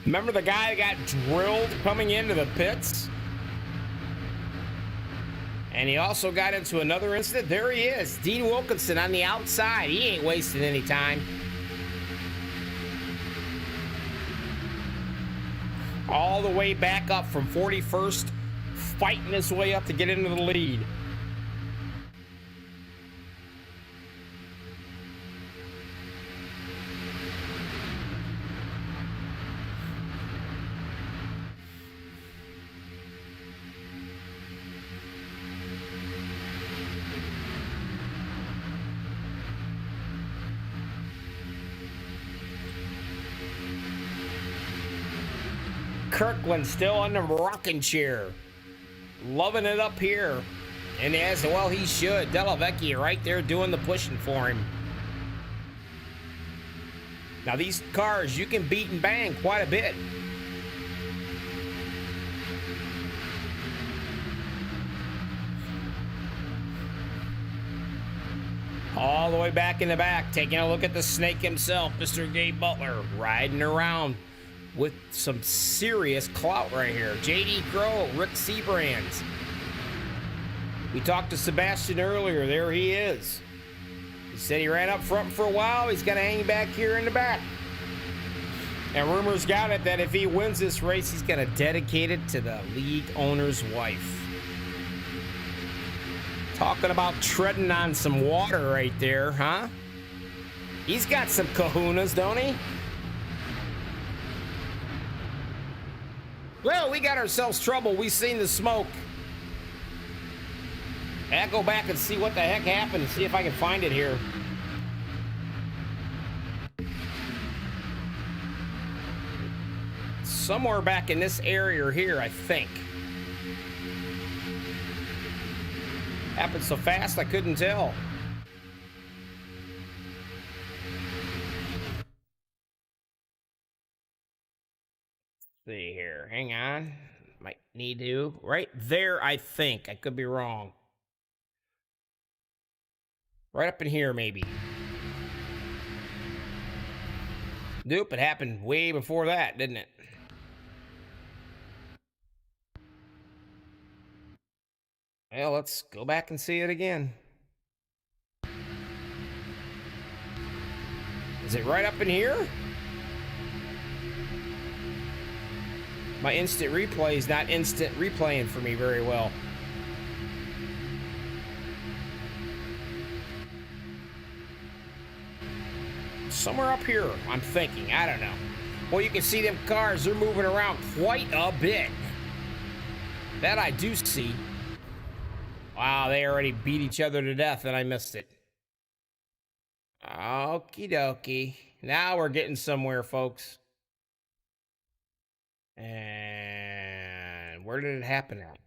Remember the guy that got drilled coming into the pits? And he also got into another incident. There he is, Dean Wilkinson on the outside. He ain't wasting any time. All the way back up from 41st, fighting his way up to get into the lead. Kirkland still on the rocking chair. Loving it up here. And as well he should. Della Vecchia right there doing the pushing for him. Now these cars, you can beat and bang quite a bit. All the way back in the back, taking a look at the snake himself, Mr. Gabe Butler, riding around with some serious clout right here. JD Crow, Rick Seabrands. We talked to Sebastian earlier. There he is. He said he ran up front for a while. He's going to hang back here in the back. And rumors got it that if he wins this race, he's going to dedicate it to the league owner's wife. Talking about treading on some water right there, huh? He's got some kahunas, don't he? Well, we got ourselves trouble. We seen the smoke. I'll go back and see what the heck happened and see if I can find it here. Somewhere back in this area here, I think. Happened so fast I couldn't tell. Let's see here, hang on. Might need to. Right there, I think. I could be wrong. Right up in here, maybe. Nope, it happened way before that, didn't it? Well, let's go back and see it again. Is it right up in here? My instant replay is not instant replaying for me very well. Somewhere up here, I'm thinking. I don't know. Well, you can see them cars. They're moving around quite a bit. That I do see. Wow, they already beat each other to death and I missed it. Okie dokie. Now we're getting somewhere, folks. And where did it happen at?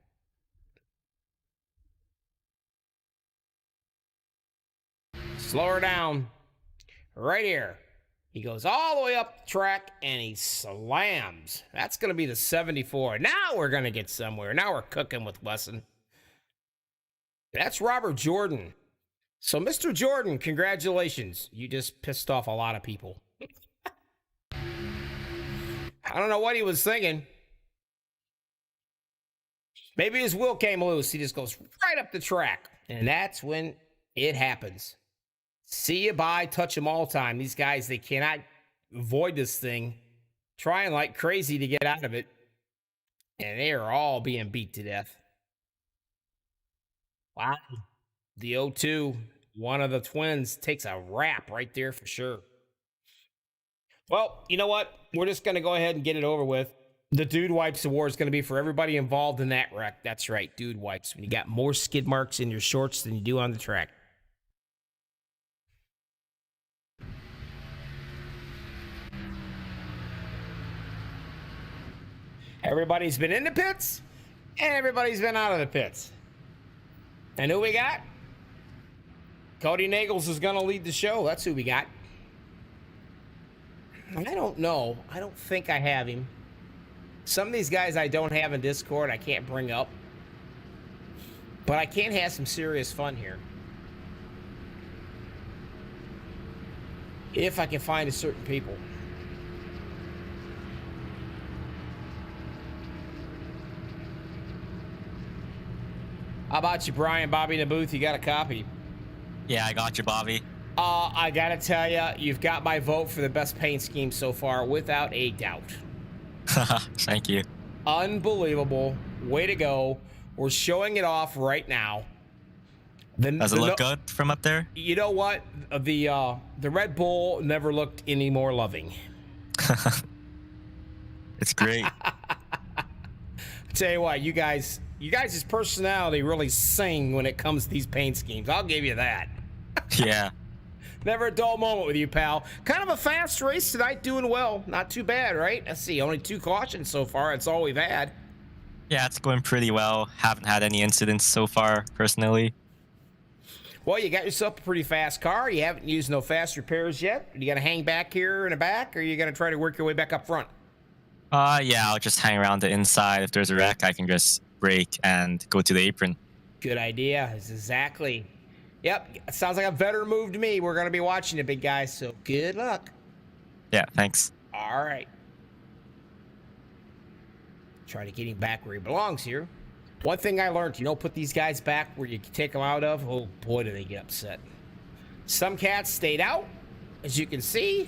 Slow her down. Right here. He goes all the way up the track and he slams. That's going to be the 74. Now we're going to get somewhere. Now we're cooking with Wesson. That's Robert Jordan. So, Mr. Jordan, congratulations. You just pissed off a lot of people. I don't know what he was thinking. Maybe his will came loose. He just goes right up the track. And that's when it happens. See you, bye, touch them all time. These guys, they cannot avoid this thing. Trying like crazy to get out of it. And they are all being beat to death. Wow. The 0-2, one of the twins, takes a wrap right there for sure. Well, you know what? We're just going to go ahead and get it over with. The Dude Wipes Award is going to be for everybody involved in that wreck. That's right, Dude Wipes. When you got more skid marks in your shorts than you do on the track. Everybody's been in the pits, and everybody's been out of the pits. And who we got? Cody Nagels is going to lead the show. That's who we got. I don't know. I don't think I have him. Some of these guys I don't have in Discord, I can't bring up. But I can have some serious fun here. If I can find a certain people. How about you, Brian? Bobby in the booth, you got a copy? Yeah, I got you, Bobby. I gotta tell you, you've got my vote for the best paint scheme so far, without a doubt. Thank you. Unbelievable. Way to go. We're showing it off right now. Does it look good from up there? You know what? The Red Bull never looked any more loving. It's great. I tell you what, you guys' personality really sing when it comes to these paint schemes. I'll give you that. Yeah. Never a dull moment with you, pal. Kind of a fast race tonight, doing well. Not too bad, right? Let's see, only 2 cautions so far. That's all we've had. Yeah, it's going pretty well. Haven't had any incidents so far, personally. Well, you got yourself a pretty fast car. You haven't used no fast repairs yet. You got to hang back here in the back, or you got to try to work your way back up front? Yeah, I'll just hang around the inside. If there's a wreck, I can just brake and go to the apron. Good idea. Exactly. Yep, sounds like a better move to me. We're going to be watching it, big guy, so good luck. Yeah, thanks. All right. Try to get him back where he belongs here. One thing I learned, you don't put these guys back where you take them out of. Oh, boy, do they get upset. Some cats stayed out, as you can see,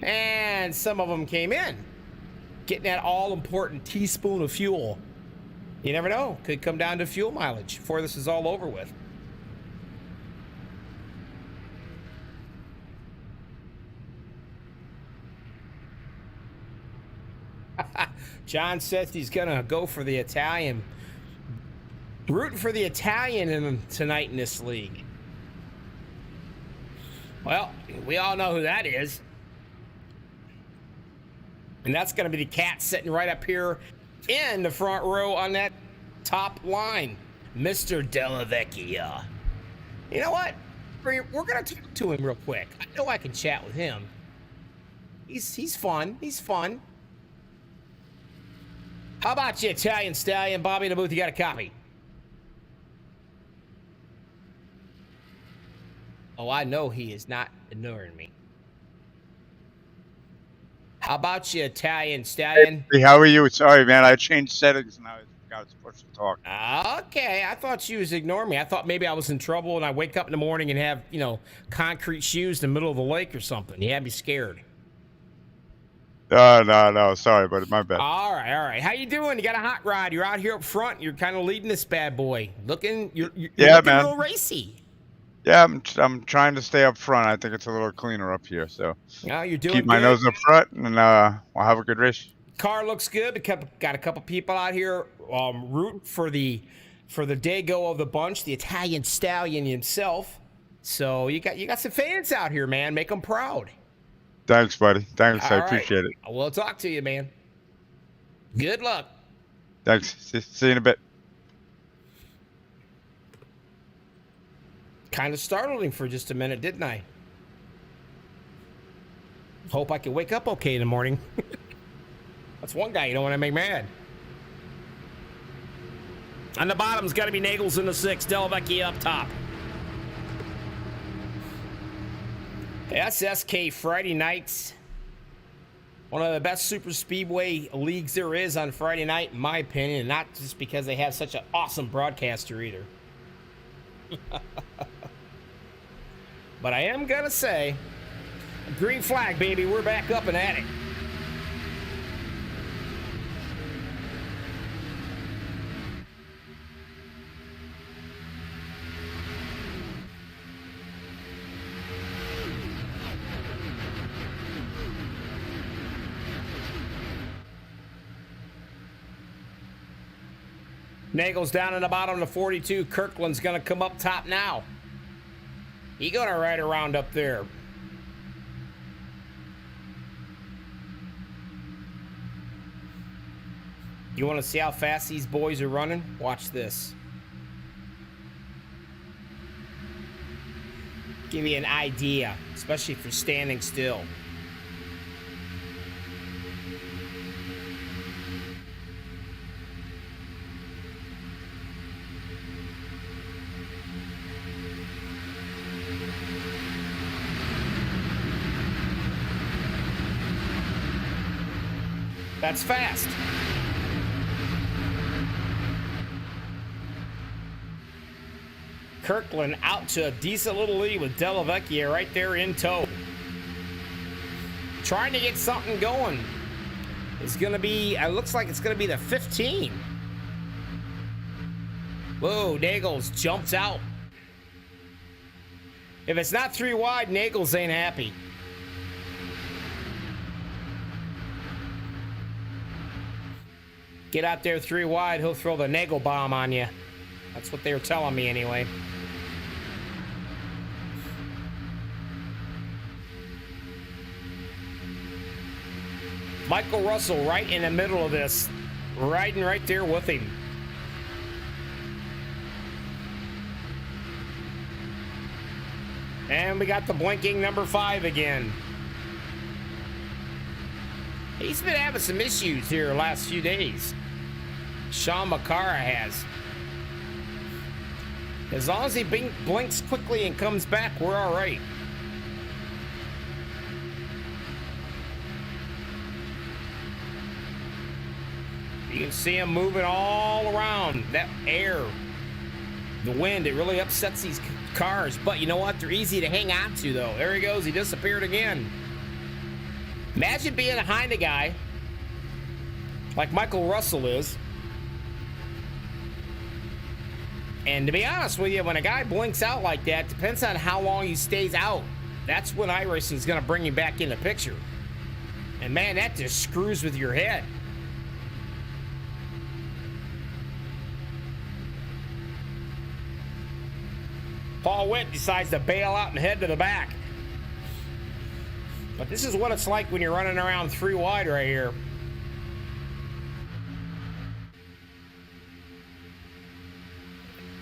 and some of them came in, getting that all-important teaspoon of fuel. You never know. Could come down to fuel mileage before this is all over with. John says he's gonna go for the Italian. Rooting for the Italian tonight in this league. Well, we all know who that is. And that's going to be the cat sitting right up here in the front row on that top line, Mr. Della Vecchia. You know what? We're going to talk to him real quick. I know I can chat with him. He's fun. He's fun. How about you, Italian Stallion? Bobby in the booth, you got a copy? Oh, I know he is not ignoring me. How about you, Italian Stallion? Hey, how are you? Sorry, man. I changed settings and I was supposed to talk. Okay, I thought you was ignoring me. I thought maybe I was in trouble and I wake up in the morning and have, you know, concrete shoes in the middle of the lake or something. You had me scared. No. Sorry, but my bad. All right. How you doing? You got a hot rod. You're out here up front. You're kind of leading this bad boy. You're looking man. real racy. Yeah, I'm trying to stay up front. I think it's a little cleaner up here, so Oh, you're doing keep my good. nose up front, and we'll have a good race. Car looks good. Got a couple people out here rooting for the Dago of the bunch, the Italian Stallion himself. So you got some fans out here, man. Make them proud. Thanks, buddy. Thanks, All I right. appreciate it. We'll talk to you, man. Good luck. Thanks. See you in a bit. Kind of startled him for just a minute, didn't I? Hope I can wake up okay in the morning. That's one guy you don't want to make mad. On the bottom's got to be Nagels in the 6, Delavecchia up top. SSK Friday nights. One of the best super speedway leagues there is on Friday night, in my opinion, and not just because they have such an awesome broadcaster either. But I am gonna say, green flag, baby, we're back up and at it. Nagel's down in the bottom to 42. Kirkland's gonna come up top now. He gonna ride around up there. You want to see how fast these boys are running? Watch this. Give you an idea, especially if you're standing still. That's fast. Kirkland out to a decent little lead with Delavecchia right there in tow. Trying to get something going. It's going to be, it looks like it's going to be the 15. Whoa, Nagels jumps out. If it's not 3 wide, Nagels ain't happy. Get out there 3 wide, he'll throw the Nagel bomb on you. That's what they were telling me anyway. Michael Russell right in the middle of this, riding right there with him. And we got the blinking number 5 again. He's been having some issues here the last few days. Sean McCara has. As long as he blinks quickly and comes back, we're all right. You can see him moving all around. That air, the wind, it really upsets these cars. But you know what? They're easy to hang on to, though. There he goes. He disappeared again. Imagine being behind a guy like Michael Russell is. And to be honest with you, when a guy blinks out like that, depends on how long he stays out. That's when iRacing is going to bring you back in the picture. And man, that just screws with your head. Paul Witt decides to bail out and head to the back. But this is what it's like when you're running around 3 wide right here.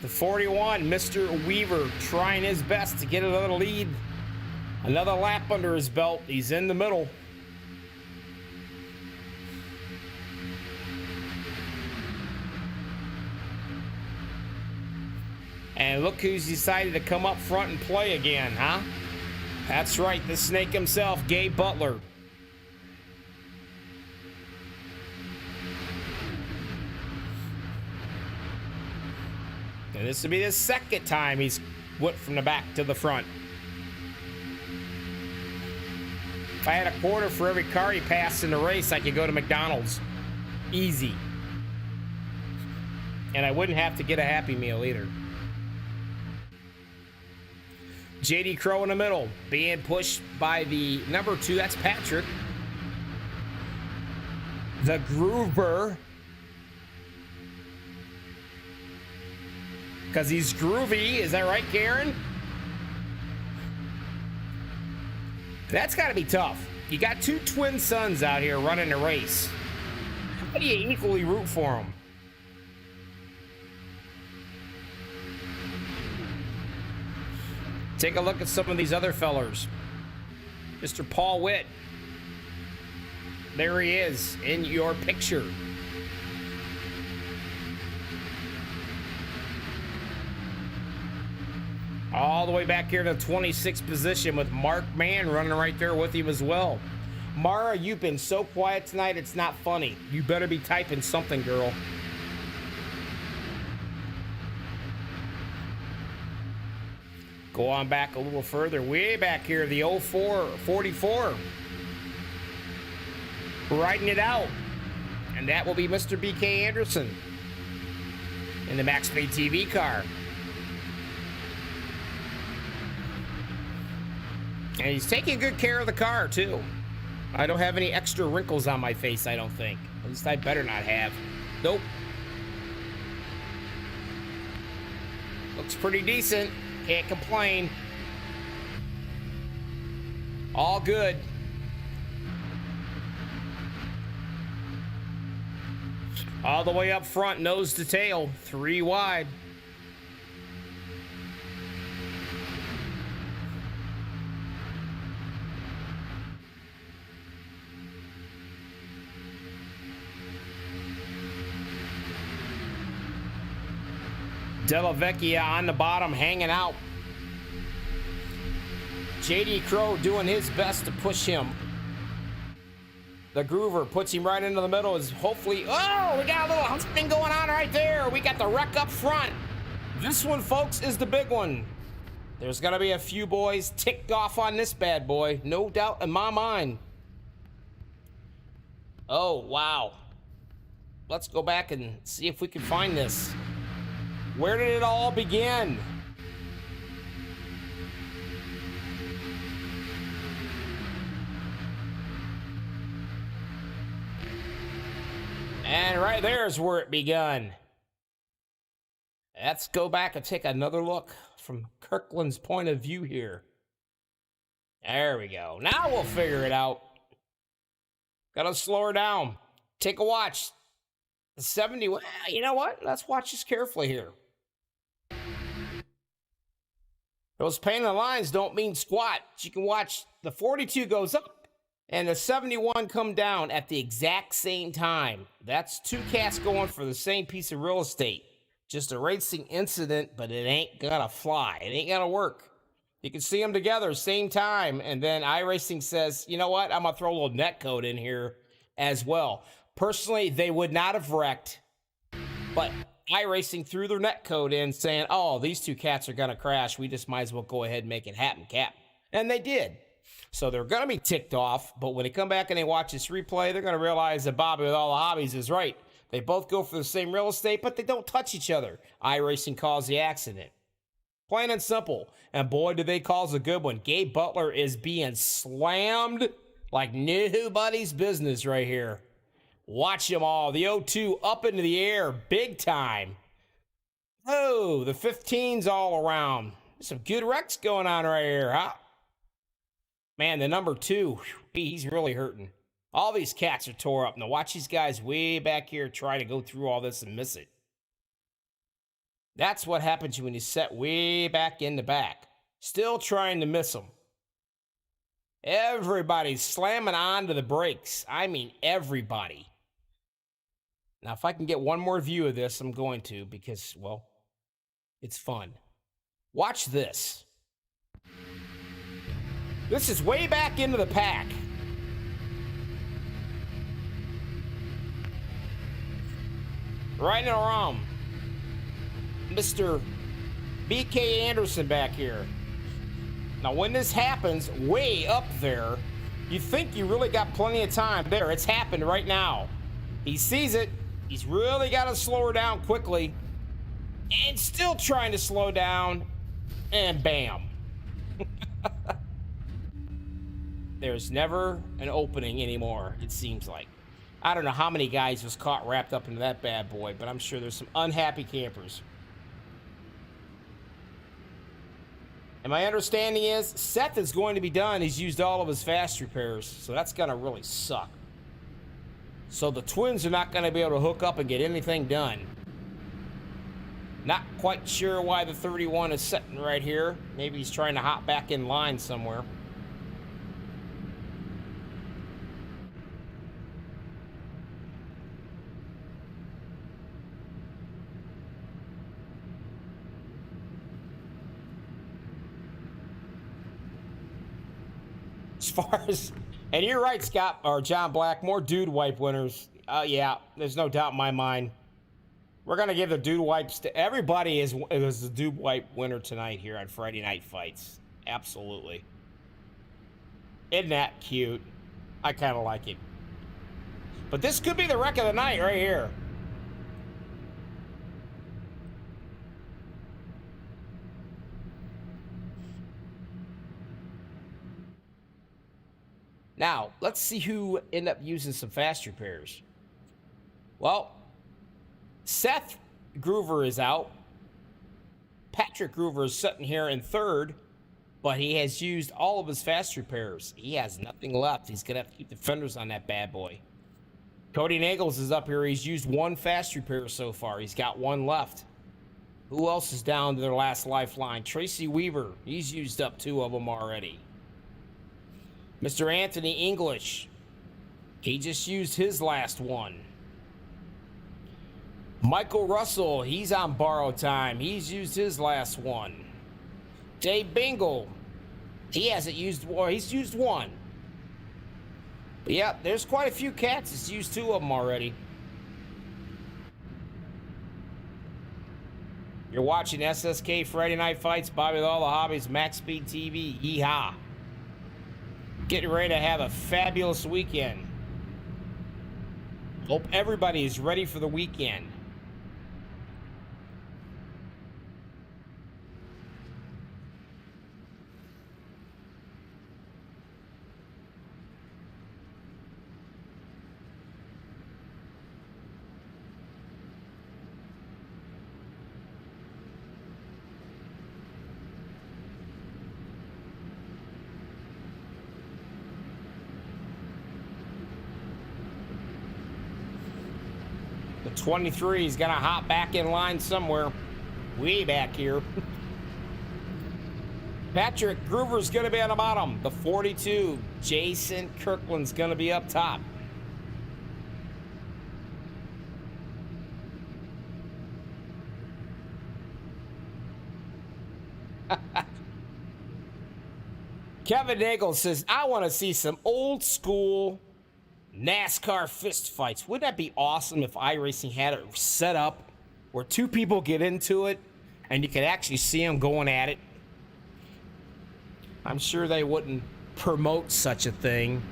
The 41, Mr. Weaver, trying his best to get another lead. Another lap under his belt. He's in the middle. And look who's decided to come up front and play again, huh? That's right, the snake himself, Gabe Butler. And this will be the second time he's went from the back to the front. If I had a quarter for every car he passed in the race, I could go to McDonald's. Easy. And I wouldn't have to get a Happy Meal either. JD Crow in the middle, being pushed by the number 2, that's Patrick. The Groover. Because he's groovy, is that right, Karen? That's got to be tough. You got 2 twin sons out here running the race. How do you equally root for them? Take a look at some of these other fellers. Mr. Paul Witt. There he is in your picture. All the way back here to the 26th position with Mark Mann running right there with him as well. Mara, you've been so quiet tonight, it's not funny. You better be typing something, girl. Go on back a little further, way back here, the 0444. Riding it out. And that will be Mr. BK Anderson in the MaxSpeedTV car. And he's taking good care of the car, too. I don't have any extra wrinkles on my face, I don't think. At least I better not have. Nope. Looks pretty decent. Can't complain. All good. All the way up front, nose to tail, 3 wide. Della Vecchia on the bottom, hanging out. JD Crow doing his best to push him. The Groover puts him right into the middle. Is hopefully, oh, we got a little thing going on right there. We got the wreck up front. This one, folks, is the big one. There's gonna be a few boys ticked off on this bad boy, no doubt in my mind. Oh, wow. Let's go back and see if we can find this. Where did it all begin? And right there is where it begun. Let's go back and take another look from Kirkland's point of view here. There we go. Now we'll figure it out. Gotta slow her down. Take a watch. The 70, well, you know what? Let's watch this carefully here. Those painted lines don't mean squat. You can watch the 42 goes up and the 71 come down at the exact same time. That's 2 cats going for the same piece of real estate. Just a racing incident, but it ain't gonna fly. It ain't gonna work. You can see them together same time, and then iRacing says, you know what? I'm gonna throw a little net code in here as well. Personally, they would not have wrecked, but iRacing threw their net code in saying, oh, these 2 cats are gonna crash. We just might as well go ahead and make it happen, Cap. And they did. So they're gonna be ticked off, but when they come back and they watch this replay, they're gonna realize that Bobby with all the hobbies is right. They both go for the same real estate, but they don't touch each other. iRacing caused the accident. Plain and simple. And boy, did they cause a good one. Gabe Butler is being slammed like nobody's business right here. Watch them all. The 0-2 up into the air, big time. Oh, the 15's all around. Some good wrecks going on right here, huh? Man, the number 2, he's really hurting. All these cats are tore up. Now watch these guys way back here try to go through all this and miss it. That's what happens when you set way back in the back. Still trying to miss them. Everybody's slamming onto the brakes. I mean, everybody. Now, if I can get one more view of this, I'm going to because, well, it's fun. Watch this. This is way back into the pack. Right around Mr. BK Anderson back here. Now, when this happens way up there, you think you really got plenty of time. There, it's happened right now. He sees it. He's really got to slow her down quickly. And still trying to slow down. And bam. There's never an opening anymore, it seems like. I don't know how many guys was caught wrapped up into that bad boy, but I'm sure there's some unhappy campers. And my understanding is Seth is going to be done. He's used all of his fast repairs, so that's going to really suck. So the twins are not going to be able to hook up and get anything done. Not quite sure why the 31 is sitting right here. Maybe he's trying to hop back in line somewhere. As far as, and you're right, Scott, or John Black, more dude wipe winners. Yeah, there's no doubt in my mind. We're going to give the dude wipes to everybody is the dude wipe winner tonight here on Friday Night Fights. Absolutely. Isn't that cute? I kind of like it. But this could be the wreck of the night right here. Now, let's see who ended up using some fast repairs. Well, Seth Groover is out. Patrick Groover is sitting here in third, but he has used all of his fast repairs. He has nothing left. He's going to have to keep the fenders on that bad boy. Cody Nagels is up here. He's used one fast repair so far. He's got one left. Who else is down to their last lifeline? Tracy Weaver. He's used up 2 of them already. Mr. Anthony English. He just used his last one. Michael Russell, he's on borrowed time. He's used his last one. Dave Bingle, he hasn't used, or he's used one. But yeah, there's quite a few cats that's used 2 of them already. You're watching SSK Friday Night Fights, Bobby with all the hobbies, MaxSpeedTV, yeehaw. Getting ready to have a fabulous weekend. Hope everybody is ready for the weekend. The 23 is going to hop back in line somewhere. Way back here. Patrick Groover's going to be on the bottom. The 42, Jason Kirkland's going to be up top. Kevin Nagel says, I want to see some old school NASCAR fist fights. Wouldn't that be awesome if iRacing had it set up where 2 people get into it and you could actually see them going at it? I'm sure they wouldn't promote such a thing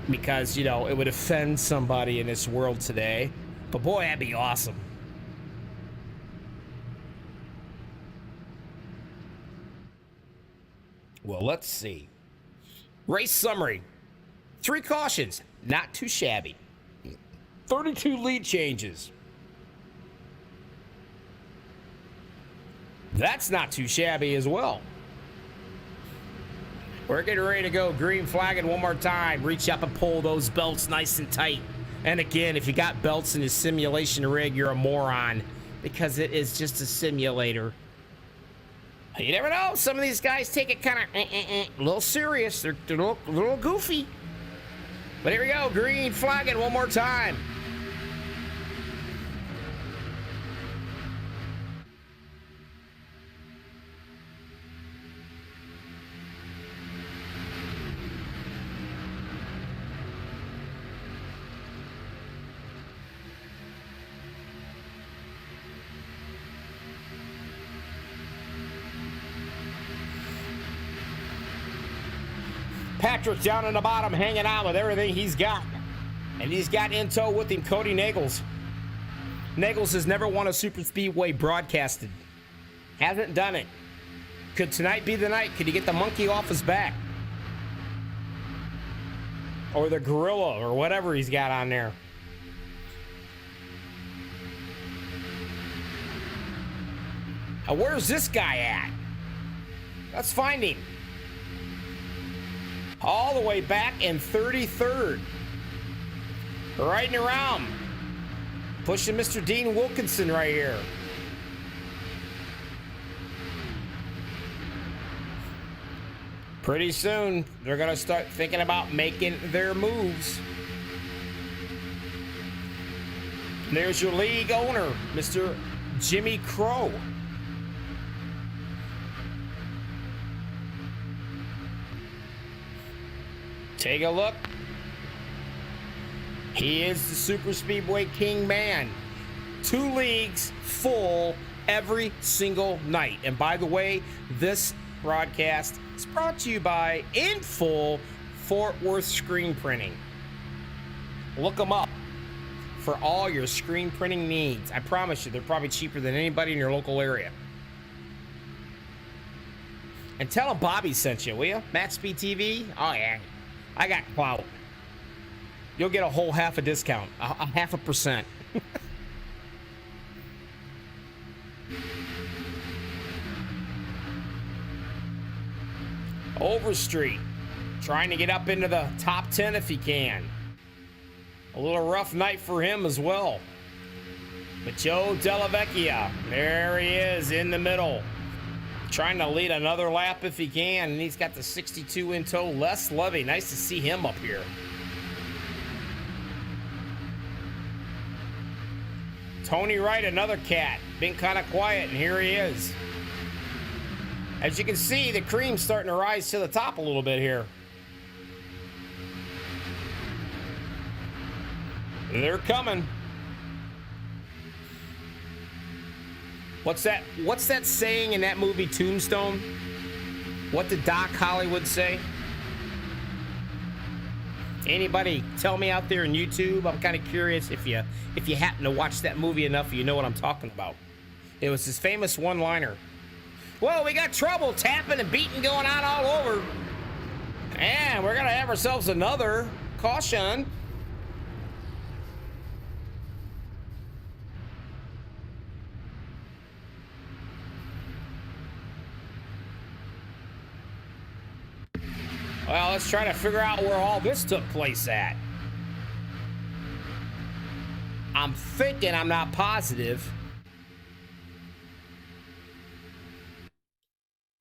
because, you know, it would offend somebody in this world today. But boy, that'd be awesome. Well, let's see. Race summary. 3 cautions. Not too shabby. 32 lead changes. That's not too shabby as well. We're getting ready to go. Green flagging one more time. Reach up and pull those belts nice and tight. And again, if you got belts in your simulation rig, you're a moron, because it is just a simulator. You never know. Some of these guys take it kind of a little serious. They're a little goofy. But here we go. Green flagging one more time. Patrick down in the bottom, hanging out with everything he's got. And he's got in tow with him Cody Nagels. Nagels has never won a super speedway broadcasted. Hasn't done it. Could tonight be the night? Could he get the monkey off his back? Or the gorilla, or whatever he's got on there. Now, where's this guy at? Let's find him. All the way back in 33rd. Riding around. Pushing Mr. Dean Wilkinson right here. Pretty soon, they're going to start thinking about making their moves. There's your league owner, Mr. Jimmy Crow. Take a look. He is the Super Speedway King man. 2 leagues full every single night. And by the way, this broadcast is brought to you by, in full, Fort Worth Screen Printing. Look them up for all your screen printing needs. I promise you, they're probably cheaper than anybody in your local area. And tell them Bobby sent you, will you? MaxSpeedTV? Oh, yeah. I got clout. You'll get a whole half a discount, a 0.5%. Overstreet, trying to get up into the top 10 if he can. A little rough night for him as well. But Joe Della Vecchia, there he is in the middle. Trying to lead another lap if he can, and he's got the 62 in tow. Les Levy, nice to see him up here. Tony Wright, another cat, been kind of quiet, and here he is. As you can see, the cream's starting to rise to the top a little bit here. They're coming. What's that saying in that movie Tombstone? What did Doc Hollywood say? Anybody tell me out there in YouTube? I'm kind of curious if you happen to watch that movie enough, you know what I'm talking about. It was his famous one-liner. Whoa, we got trouble, tapping and beating going on all over. And we're gonna have ourselves another caution. Well, let's try to figure out where all this took place at. I'm thinking, I'm not positive.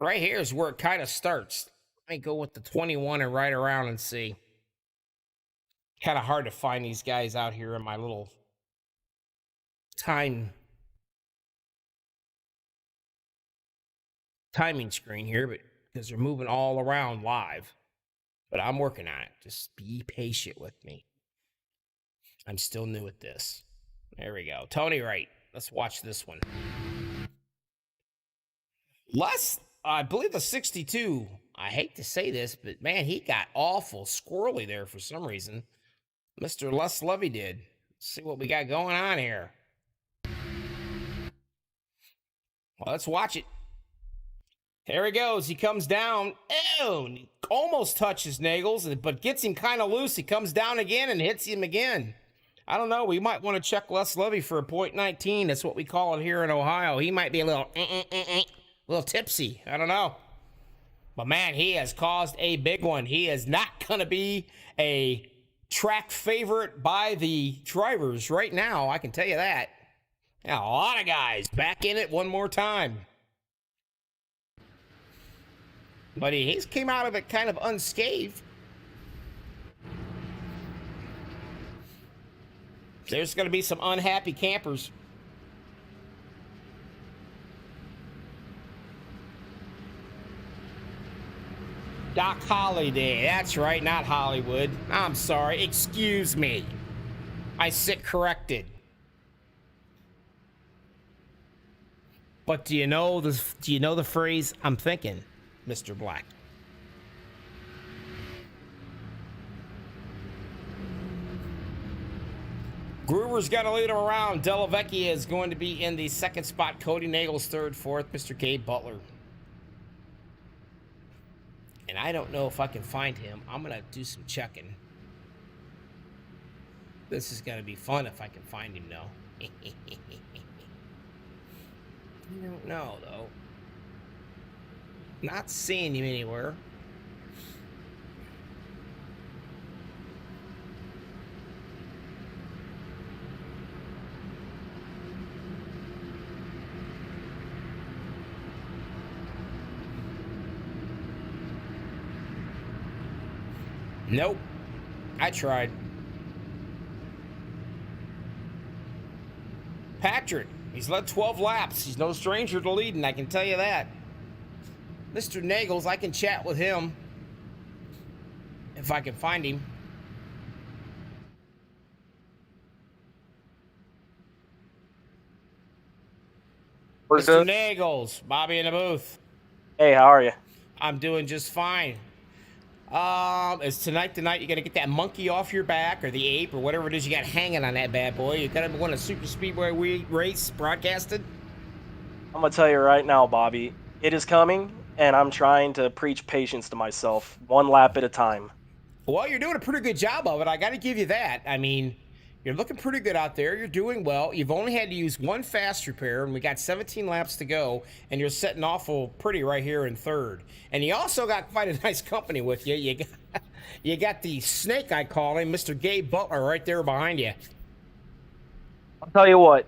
Right here is where it kind of starts. Let me go with the 21 and ride around and see. Kind of hard to find these guys out here in my little timing screen here, but because they're moving all around live. But I'm working on it. Just be patient with me. I'm still new at this. There we go. Tony Wright. Let's watch this one. I believe the 62. I hate to say this, but man, he got awful squirrely there for some reason. Mr. Les Levy did. Let's see what we got going on here. Well, let's watch it. Here he goes. He comes down. Oh, he almost touches Nagels, but gets him kind of loose. He comes down again and hits him again. I don't know. We might want to check Les Levy for a .19. That's what we call it here in Ohio. He might be a little A little tipsy. I don't know. But man, he has caused a big one. He is not going to be a track favorite by the drivers right now. I can tell you that. Yeah, a lot of guys back in it one more time. But he's came out of it kind of unscathed. There's going to be some unhappy campers. Doc Holliday. That's right, not Hollywood. I'm sorry. Excuse me. I sit corrected. But do you know the phrase I'm thinking, Mr. Black? Groover's got to lead him around. Della Vecchia is going to be in the second spot. Cody Nagels third, fourth. Mr. Gabe Butler. And I don't know if I can find him. I'm going to do some checking. This is going to be fun if I can find him, though. I don't know, though. Not seeing him anywhere. Nope. I tried. Patrick, he's led 12 laps. He's no stranger to leading, I can tell you that. Mr. Nagels, I can chat with him if I can find him. Mr. Nagels, Bobby in the booth. Hey, how are you? I'm doing just fine. Is tonight the night you're gonna get that monkey off your back, or the ape, or whatever it is you got hanging on that bad boy? You gotta win a super speedway race broadcasted? I'm gonna tell you right now, Bobby, it is coming, and I'm trying to preach patience to myself, one lap at a time. Well, you're doing a pretty good job of it. I gotta give you that. I mean, you're looking pretty good out there. You're doing well. You've only had to use one fast repair, and we got 17 laps to go, and you're sitting awful pretty right here in third. And you also got quite a nice company with you. You got the snake, I call him, Mr. Gabe Butler, right there behind you. I'll tell you what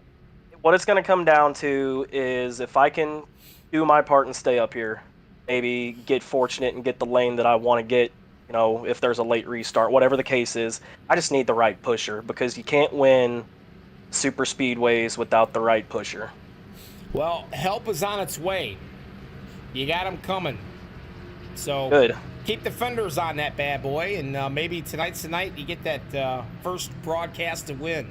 it's going to come down to is if I can do my part and stay up here, maybe get fortunate and get the lane that I want to get, you know, if there's a late restart, whatever the case is, I just need the right pusher, because you can't win super speedways without the right pusher. Well, help is on its way. You got them coming. So Good. Keep the fenders on that bad boy, and maybe tonight's the night you get that first broadcast to win.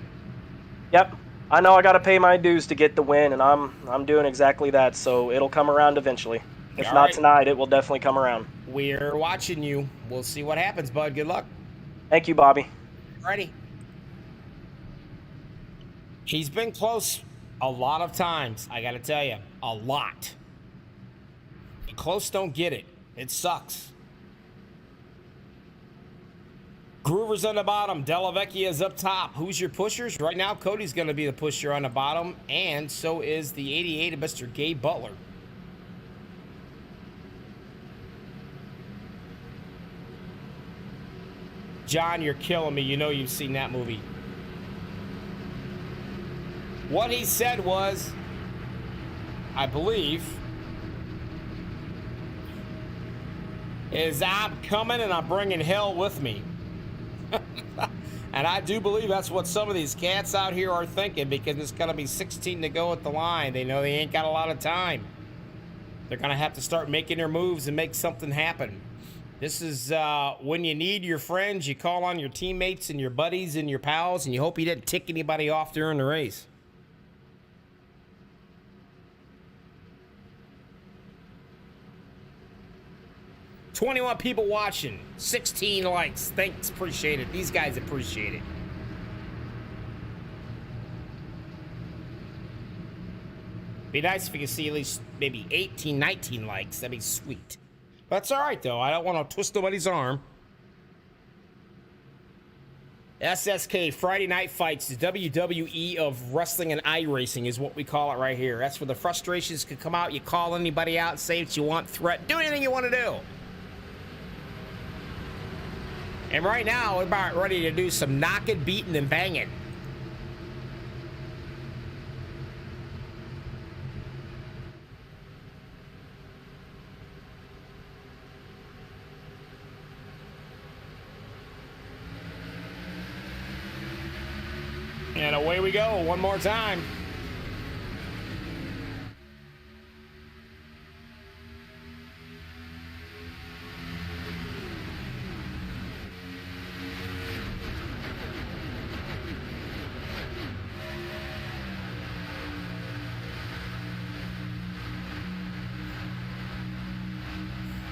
Yep. I know I got to pay my dues to get the win, and I'm doing exactly that, so it'll come around eventually. If All not right. tonight, it will definitely come around. We're watching you. We'll see what happens, bud. Good luck. Thank you, Bobby. Ready? He's been close a lot of times, I gotta tell you. A lot. The close don't get it. It sucks. Groover's on the bottom. Della Vecchia's up top. Who's your pushers? Right now, Cody's gonna be the pusher on the bottom, and so is the 88 of Mr. Gabe Butler. John, you're killing me. You know you've seen that movie. What he said was, I believe, is I'm coming and I'm bringing hell with me. And I do believe that's what some of these cats out here are thinking, because it's going to be 16 to go at the line. They know they ain't got a lot of time. They're going to have to start making their moves and make something happen. This is when you need your friends, you call on your teammates and your buddies and your pals, and you hope you didn't tick anybody off during the race. $21 people watching, 16 likes. Thanks, appreciate it. These guys appreciate it. Be nice if you could see at least maybe 18, 19 likes. That'd be sweet. That's all right, though. I don't want to twist nobody's arm. SSK, Friday Night Fights, the WWE of wrestling and iRacing is what we call it right here. That's where the frustrations can come out. You call anybody out, say what you want, threat, do anything you want to do. And right now, we're about ready to do some knocking, beating, and banging. And away we go, one more time.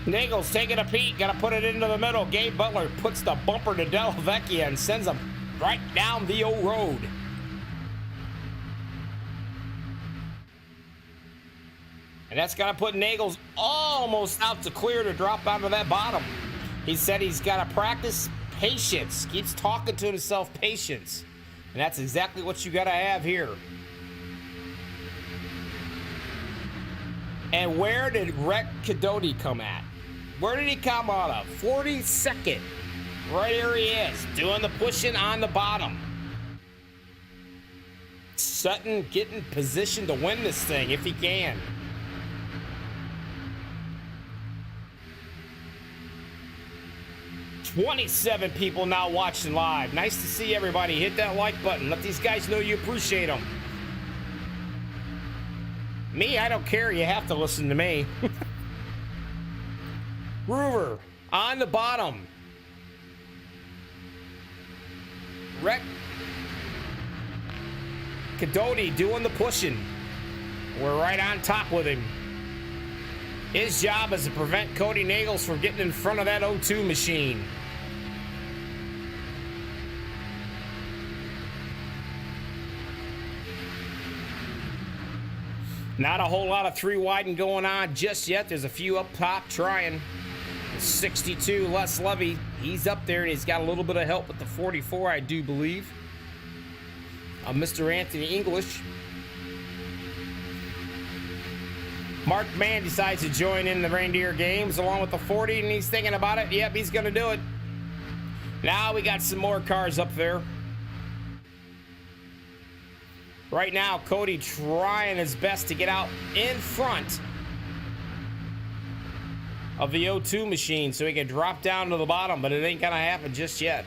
Nagel's taking a peek, gotta put it into the middle. Gabe Butler puts the bumper to Del Vecchia and sends him right down the old road. And that's gotta put Nagels almost out to clear to drop onto that bottom. He said he's gotta practice patience. Keeps talking to himself, patience. And that's exactly what you gotta have here. And where did Rek Kadoti come at? Where did he come out of? 42nd. Right here he is, doing the pushing on the bottom. Sutton getting positioned to win this thing if he can. "27 people now watching live. Nice to see everybody. Hit that like button. Let these guys know you appreciate them. Me, I don't care. You have to listen to me. Groover on the bottom. Rek Kadoti doing the pushing. We're right on top with him. His job is to prevent Cody Nagels from getting in front of that O2 machine. Not a whole lot of three widen going on just yet. There's a few up top trying. 62, Les Levy. He's up there and he's got a little bit of help with the 44, I do believe. Mr. Anthony English. Mark Mann decides to join in the reindeer games along with the 40, and he's thinking about it. Yep, he's going to do it. Now we got some more cars up there. Right now, Cody trying his best to get out in front of the O2 machine so he can drop down to the bottom, but it ain't gonna happen just yet.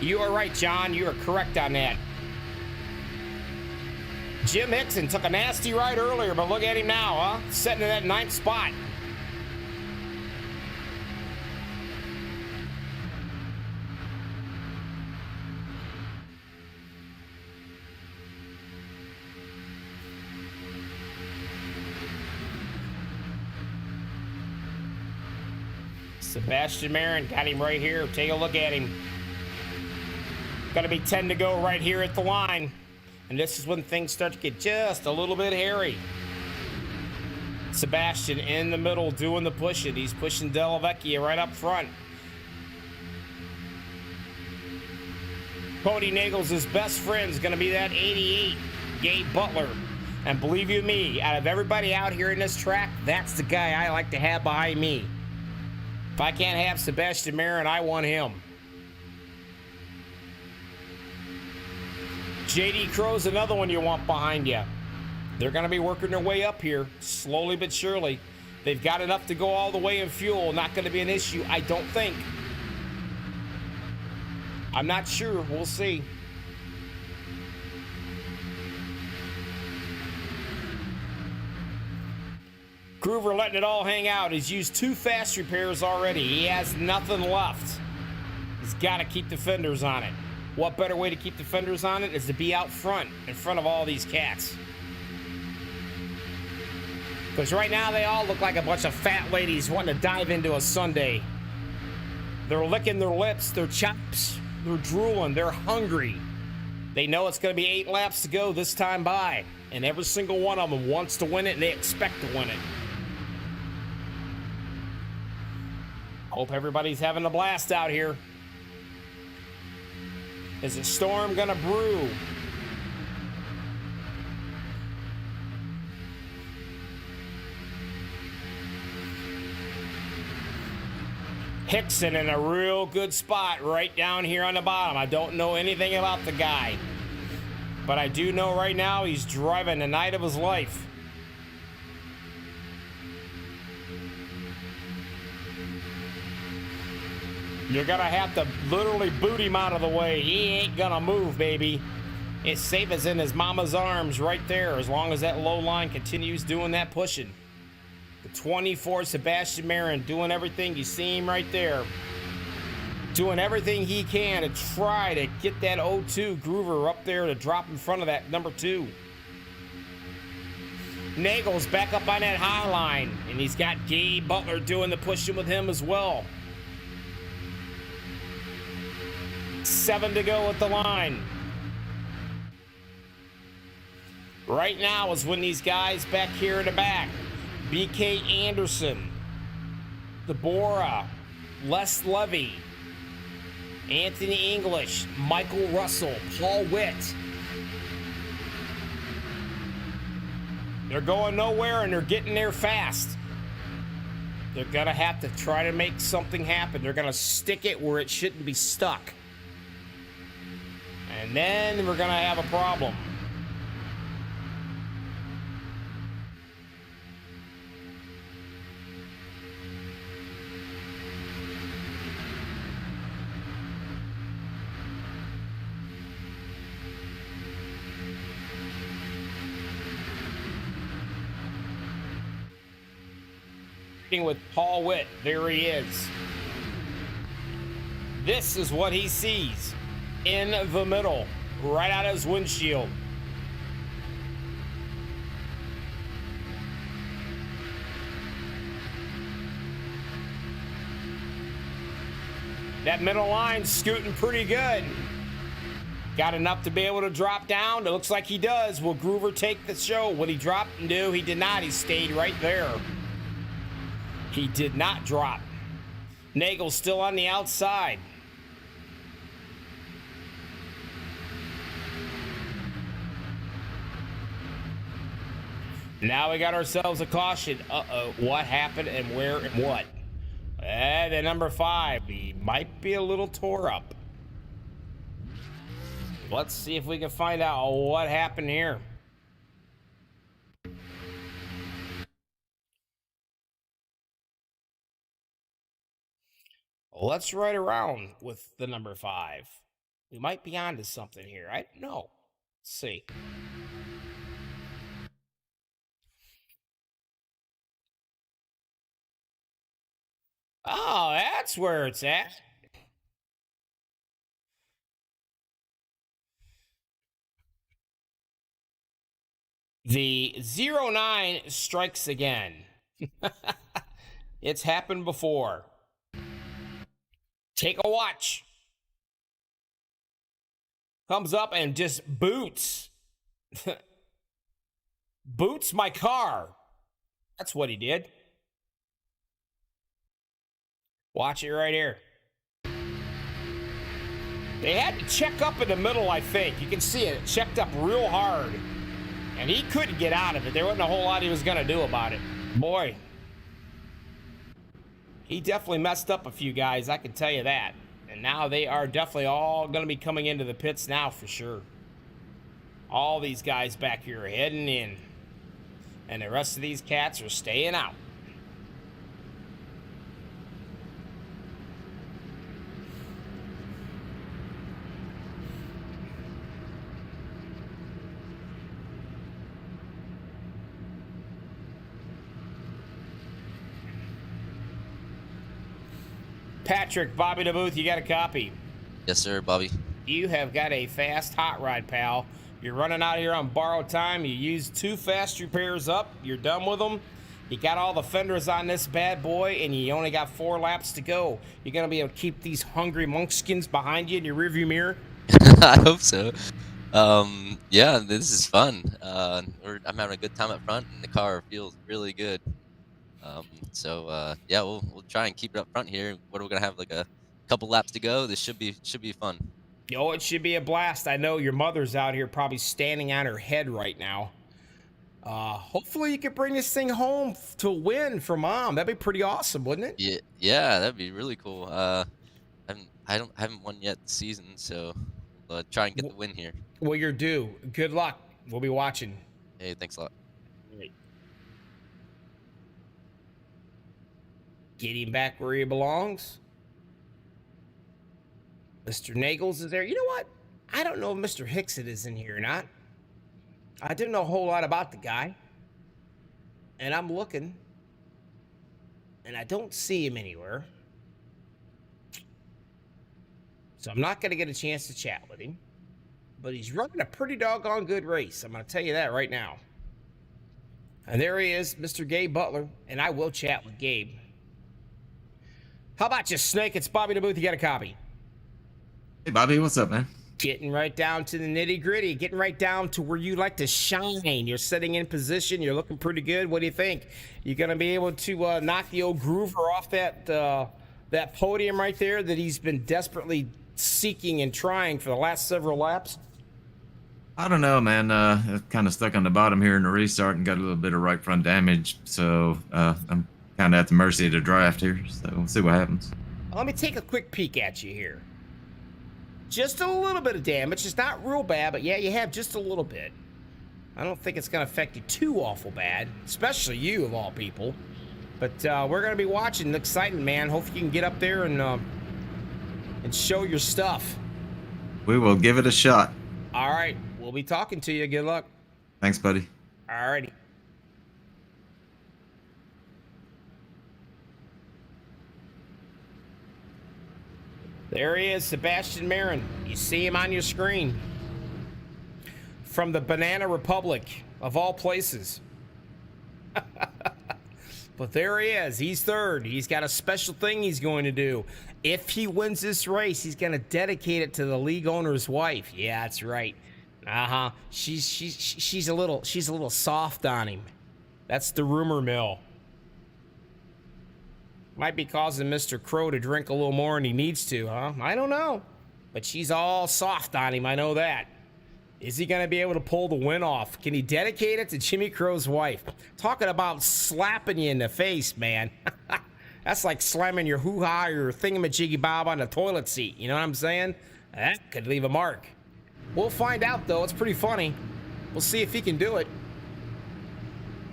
You are right, John. You are correct on that. Jim Hickson took a nasty ride earlier, but look at him now, huh? Sitting in that 9th spot. Sebastian Marin got him right here. Take a look at him. Gonna be 10 to go right here at the line. And this is when things start to get just a little bit hairy. Sebastian in the middle doing the pushing. He's pushing Della Vecchia right up front. Cody Nagels' best friend is going to be that 88, Gabe Butler. And believe you me, out of everybody out here in this track, that's the guy I like to have behind me. If I can't have Sebastian Marin, I want him. JD Crow's another one you want behind you. They're going to be working their way up here, slowly but surely. They've got enough to go all the way in fuel. Not going to be an issue, I don't think. I'm not sure. We'll see. Groover letting it all hang out. He's used 2 fast repairs already. He has nothing left. He's got to keep the fenders on it. What better way to keep the fenders on it is to be out front, in front of all these cats. Because right now they all look like a bunch of fat ladies wanting to dive into a sundae. They're licking their lips, their chops, they're drooling, they're hungry. They know it's going to be 8 laps to go this time by. And every single one of them wants to win it, and they expect to win it. Hope everybody's having a blast out here. Is a storm gonna brew? Hickson in a real good spot right down here on the bottom. I don't know anything about the guy, but I do know right now he's driving the night of his life. You're gonna have to literally boot him out of the way. He ain't gonna move, baby. It's safe as in his mama's arms right there, as long as that low line continues doing that pushing. The 24 Sebastian Marin doing everything. You see him right there. Doing everything he can to try to get that 02 Groover up there to drop in front of that number 2. Nagel's back up on that high line, and he's got Gabe Butler doing the pushing with him as well. 7 to go at the line. Right now is when these guys back here in the back, BK Anderson, Deborah, Les Levy, Anthony English, Michael Russell, Paul Witt. They're going nowhere and they're getting there fast. They're gonna have to try to make something happen. They're gonna stick it where it shouldn't be stuck. And then we're gonna have a problem. With Paul Witt, there he is. This is what he sees in the middle, right out of his windshield. That middle line's scooting pretty good. Got enough to be able to drop down. It looks like he does. Will Groover take the show? Will he drop? No, he did not. He stayed right there. He did not drop. Nagel's still on the outside. Now we got ourselves a caution. Uh-oh, what happened and where and what? And the number 5, he might be a little tore up. Let's see if we can find out what happened here. Let's ride around with the number 5. We might be onto something here. I don't know. Let's see. Oh, that's where it's at. The 09 strikes again. It's happened before. Take a watch. Comes up and just boots. Boots my car. That's what he did. Watch it right here. They had to check up in the middle, I think. You can see it. It checked up real hard. And he couldn't get out of it. There wasn't a whole lot he was going to do about it. Boy. He definitely messed up a few guys, I can tell you that. And now they are definitely all going to be coming into the pits now for sure. All these guys back here are heading in. And the rest of these cats are staying out. Patrick, Bobby the Booth, you got a copy? Yes, sir, Bobby. You have got a fast hot rod, pal. You're running out here on borrowed time. You used 2 fast repairs up. You're done with them. You got all the fenders on this bad boy, and you only got 4 laps to go. You're going to be able to keep these hungry monkskins behind you in your rearview mirror? I hope so. Yeah, this is fun. I'm having a good time up front, and the car feels really good. Yeah, we'll try and keep it up front here. What are we gonna have, like a couple laps to go? This should be fun. Oh, it should be a blast. I know your mother's out here probably standing on her head right now. Hopefully you can bring this thing home to a win for Mom. That'd be pretty awesome, wouldn't it? Yeah, that'd be really cool. I haven't won yet this season, so we'll try and get the win here. Well, you're due. Good luck. We'll be watching. Hey, thanks a lot. Get him back where he belongs. Mr. Nagels is there. You know what? I don't know if Mr. Hickson is in here or not. I didn't know a whole lot about the guy. And I'm looking. And I don't see him anywhere. So I'm not going to get a chance to chat with him. But he's running a pretty doggone good race. I'm going to tell you that right now. And there he is, Mr. Gabe Butler. And I will chat with Gabe. How about you, Snake? It's Bobby the Booth. You got a copy? Hey, Bobby. What's up, man? Getting right down to the nitty-gritty. Getting right down to where you like to shine. You're sitting in position. You're looking pretty good. What do you think? You going to be able to knock the old Groover off that podium right there that he's been desperately seeking and trying for the last several laps? I don't know, man. Kind of stuck on the bottom here in the restart and got a little bit of right front damage. So I'm kind of at the mercy of the draft here. So we'll see what happens. Let me take a quick peek at you here. Just a little bit of damage. It's not real bad, but yeah, you have just a little bit. I don't think it's going to affect you too awful bad, especially you of all people. But we're going to be watching. Exciting, man. Hopefully you can get up there and show your stuff. We will give it a shot. All right. We'll be talking to you. Good luck. Thanks, buddy. All righty. There he is, Sebastian Marin. You see him on your screen. From the Banana Republic, of all places. But there he is. He's third. He's got a special thing he's going to do. If he wins this race, he's going to dedicate it to the league owner's wife. Yeah, that's right. She's a little soft on him. That's the rumor mill. Might be causing Mr. Crow to drink a little more than he needs to, huh? I don't know. But she's all soft on him, I know that. Is he going to be able to pull the win off? Can he dedicate it to Jimmy Crow's wife? Talking about slapping you in the face, man. That's like slamming your hoo-ha or your thingamajiggy-bob on the toilet seat. You know what I'm saying? That could leave a mark. We'll find out, though. It's pretty funny. We'll see if he can do it.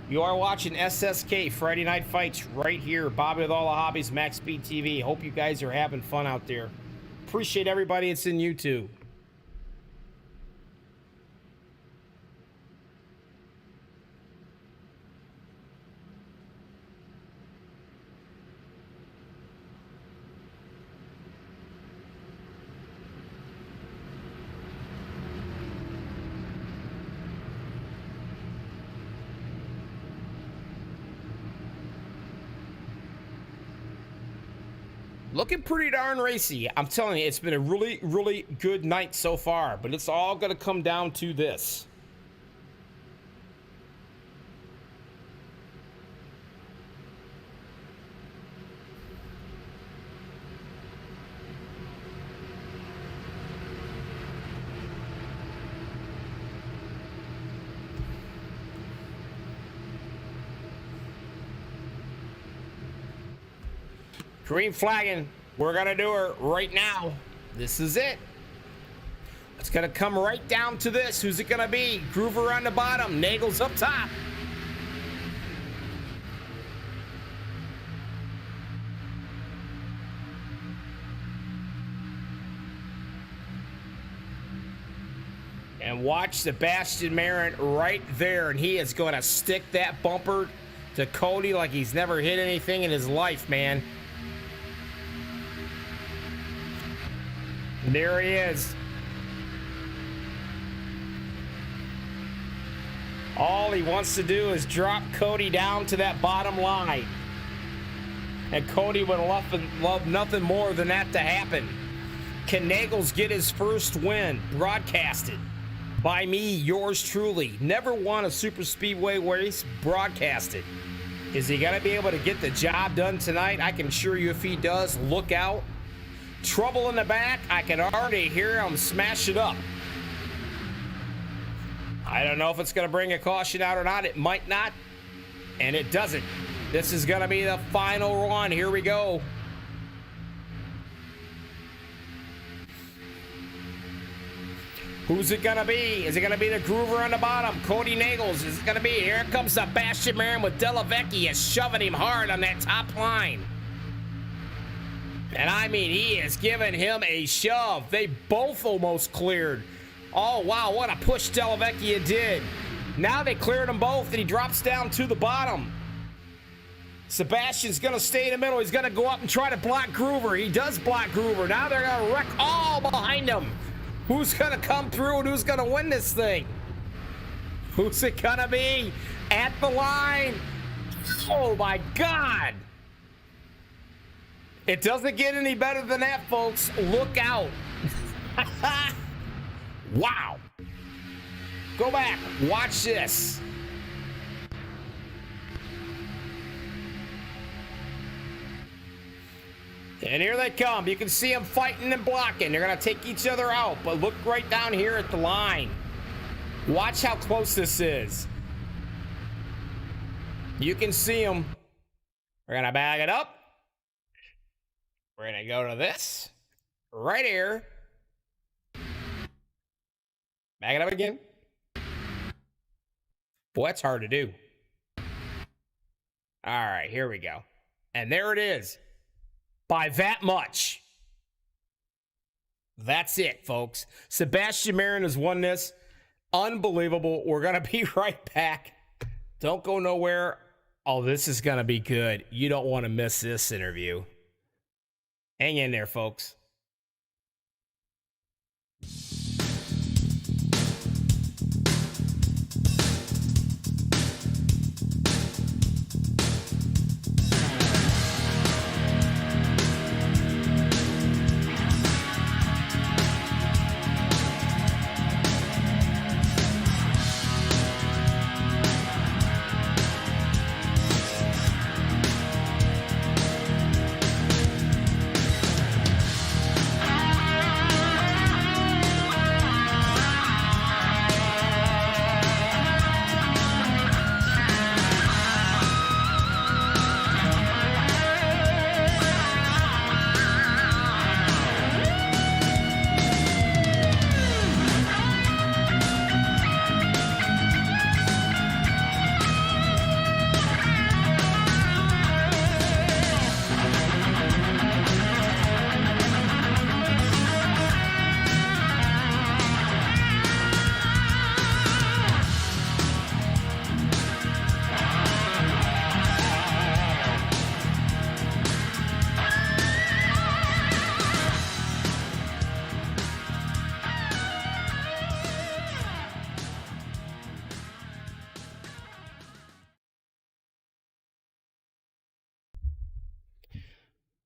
You are watching SSK Friday Night Fights right here. Bobby with all the hobbies, MaxSpeedTV. Hope you guys are having fun out there. Appreciate everybody that's in YouTube. Looking pretty darn racy. I'm telling you, it's been a really, really good night so far, but it's all going to come down to this. Green flagging. We're gonna do her right now. This is it. It's gonna come right down to this. Who's it gonna be? Groover on the bottom, Nagels up top. And watch Sebastian Marin right there, and he is going to stick that bumper to Cody like he's never hit anything in his life, man. And there he is. All he wants to do is drop Cody down to that bottom line. And Cody would love nothing more than that to happen. Can Nagels get his first win broadcasted by me, yours truly? Never won a super speedway race broadcasted. Is he going to be able to get the job done tonight? I can assure you if he does, look out. Trouble in the back. I can already hear him smash it up. I don't know if it's going to bring a caution out or not. It might not, and it doesn't. This is going to be the final one. Here we go. Who's it going to be? Is it going to be the Groover on the bottom? Cody Nagels. Is it going to be? Here comes Sebastian Marin with Della Vecchia shoving him hard on that top line. And I mean, he is giving him a shove. They both almost cleared. Oh, wow, what a push Della Vecchia did. Now they cleared them both, and he drops down to the bottom. Sebastian's going to stay in the middle. He's going to go up and try to block Groover. He does block Groover. Now they're going to wreck all behind him. Who's going to come through and who's going to win this thing? Who's it going to be? At the line. Oh, my God. It doesn't get any better than that, folks. Look out. Wow. Go back. Watch this. And here they come. You can see them fighting and blocking. They're going to take each other out. But look right down here at the line. Watch how close this is. You can see them. We're going to bag it up. We're going to go to this. Right here. Bag it up again. Boy, that's hard to do. All right, here we go. And there it is. By that much. That's it, folks. Sebastian Marin has won this. Unbelievable. We're going to be right back. Don't go nowhere. Oh, this is going to be good. You don't want to miss this interview. Hang in there, folks.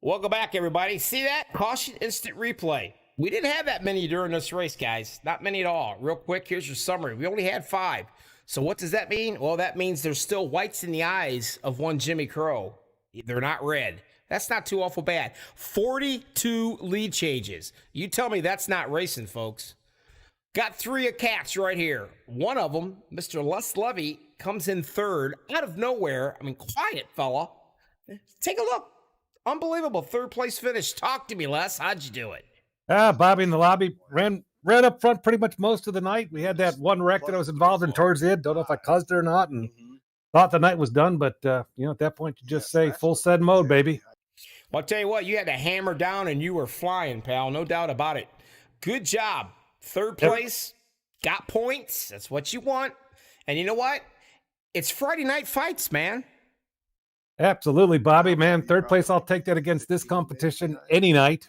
Welcome back, everybody. See that? Caution instant replay. We didn't have that many during this race, guys. Not many at all. Real quick, here's your summary. We only had 5. So what does that mean? Well, that means there's still whites in the eyes of one Jimmy Crow. They're not red. That's not too awful bad. 42 lead changes. You tell me that's not racing, folks. Got 3 cats right here. One of them, Mr. Les Levy, comes in third out of nowhere. I mean, quiet fella. Take a look. Unbelievable. Third place finish. Talk to me, Les. How'd you do it? Bobby in the lobby ran up front pretty much most of the night. We had that one wreck that I was involved in towards the end. Don't know if I caused it or not, and thought the night was done. But at that point, you just say full send mode, baby. Well, I'll tell you what, you had to hammer down and you were flying, pal. No doubt about it. Good job. Third place, got points. That's what you want. And you know what? It's Friday night fights, man. Absolutely, Bobby, man. Third place, I'll take that against this competition any night.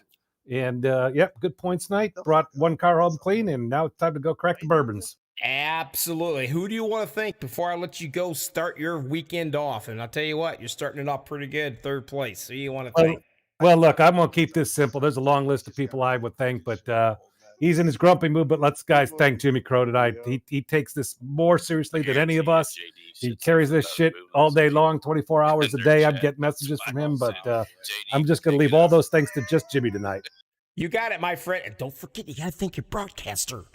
And good points night. Brought one car home clean, and now it's time to go crack the bourbons. Absolutely. Who do you want to thank before I let you go start your weekend off? And I'll tell you what, you're starting it off pretty good, third place. Who do you want to thank? Well, look, I'm going to keep this simple. There's a long list of people I would thank, but he's in his grumpy mood. But let's guys thank Jimmy Crow tonight. He takes this more seriously than any of us. He carries this shit all day long, 24 hours a day. I'm getting messages from him, but I'm just going to leave all those thanks to just Jimmy tonight. You got it, my friend. And don't forget, you got to thank your broadcaster.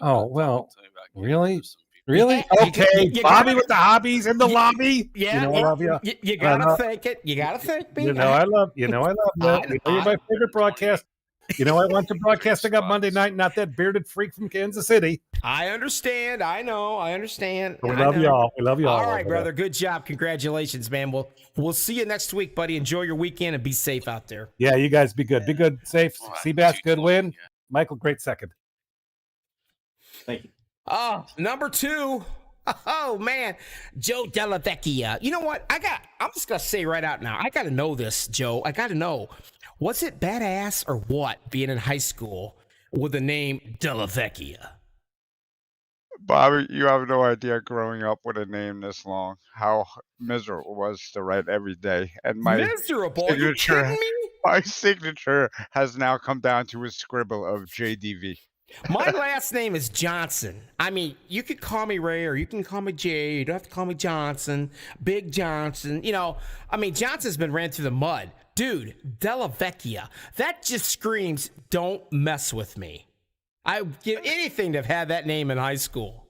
Oh, well, really? Really? Okay, Bobby with the hobbies in the lobby. Yeah, I love you. You gotta thank it. You gotta thank me. I love you. You're my favorite broadcast. I want your broadcasting up Monday night, not that bearded freak from Kansas City. I understand. I know. I understand. We love you all. We love you all. All right, brother. Good job. Congratulations, man. We'll see you next week, buddy. Enjoy your weekend and be safe out there. Yeah, you guys be good. Be good, safe. Seabass, good win. Michael, great second. Thank you. Oh, number 2. Oh man, Joe Della Vecchia. You know what? I'm just gonna say right out now. I gotta know this, Joe. I gotta know. Was it badass or what being in high school with the name Della Vecchia? Bobby, you have no idea growing up with a name this long, how miserable it was to write every day. And my miserable? Are you kidding me? My signature has now come down to a scribble of JDV. My last name is Johnson. I mean, you could call me Ray or you can call me Jay. You don't have to call me Johnson. Big Johnson. Johnson's been ran through the mud. Dude, Della Vecchia. That just screams, don't mess with me. I would give anything to have had that name in high school.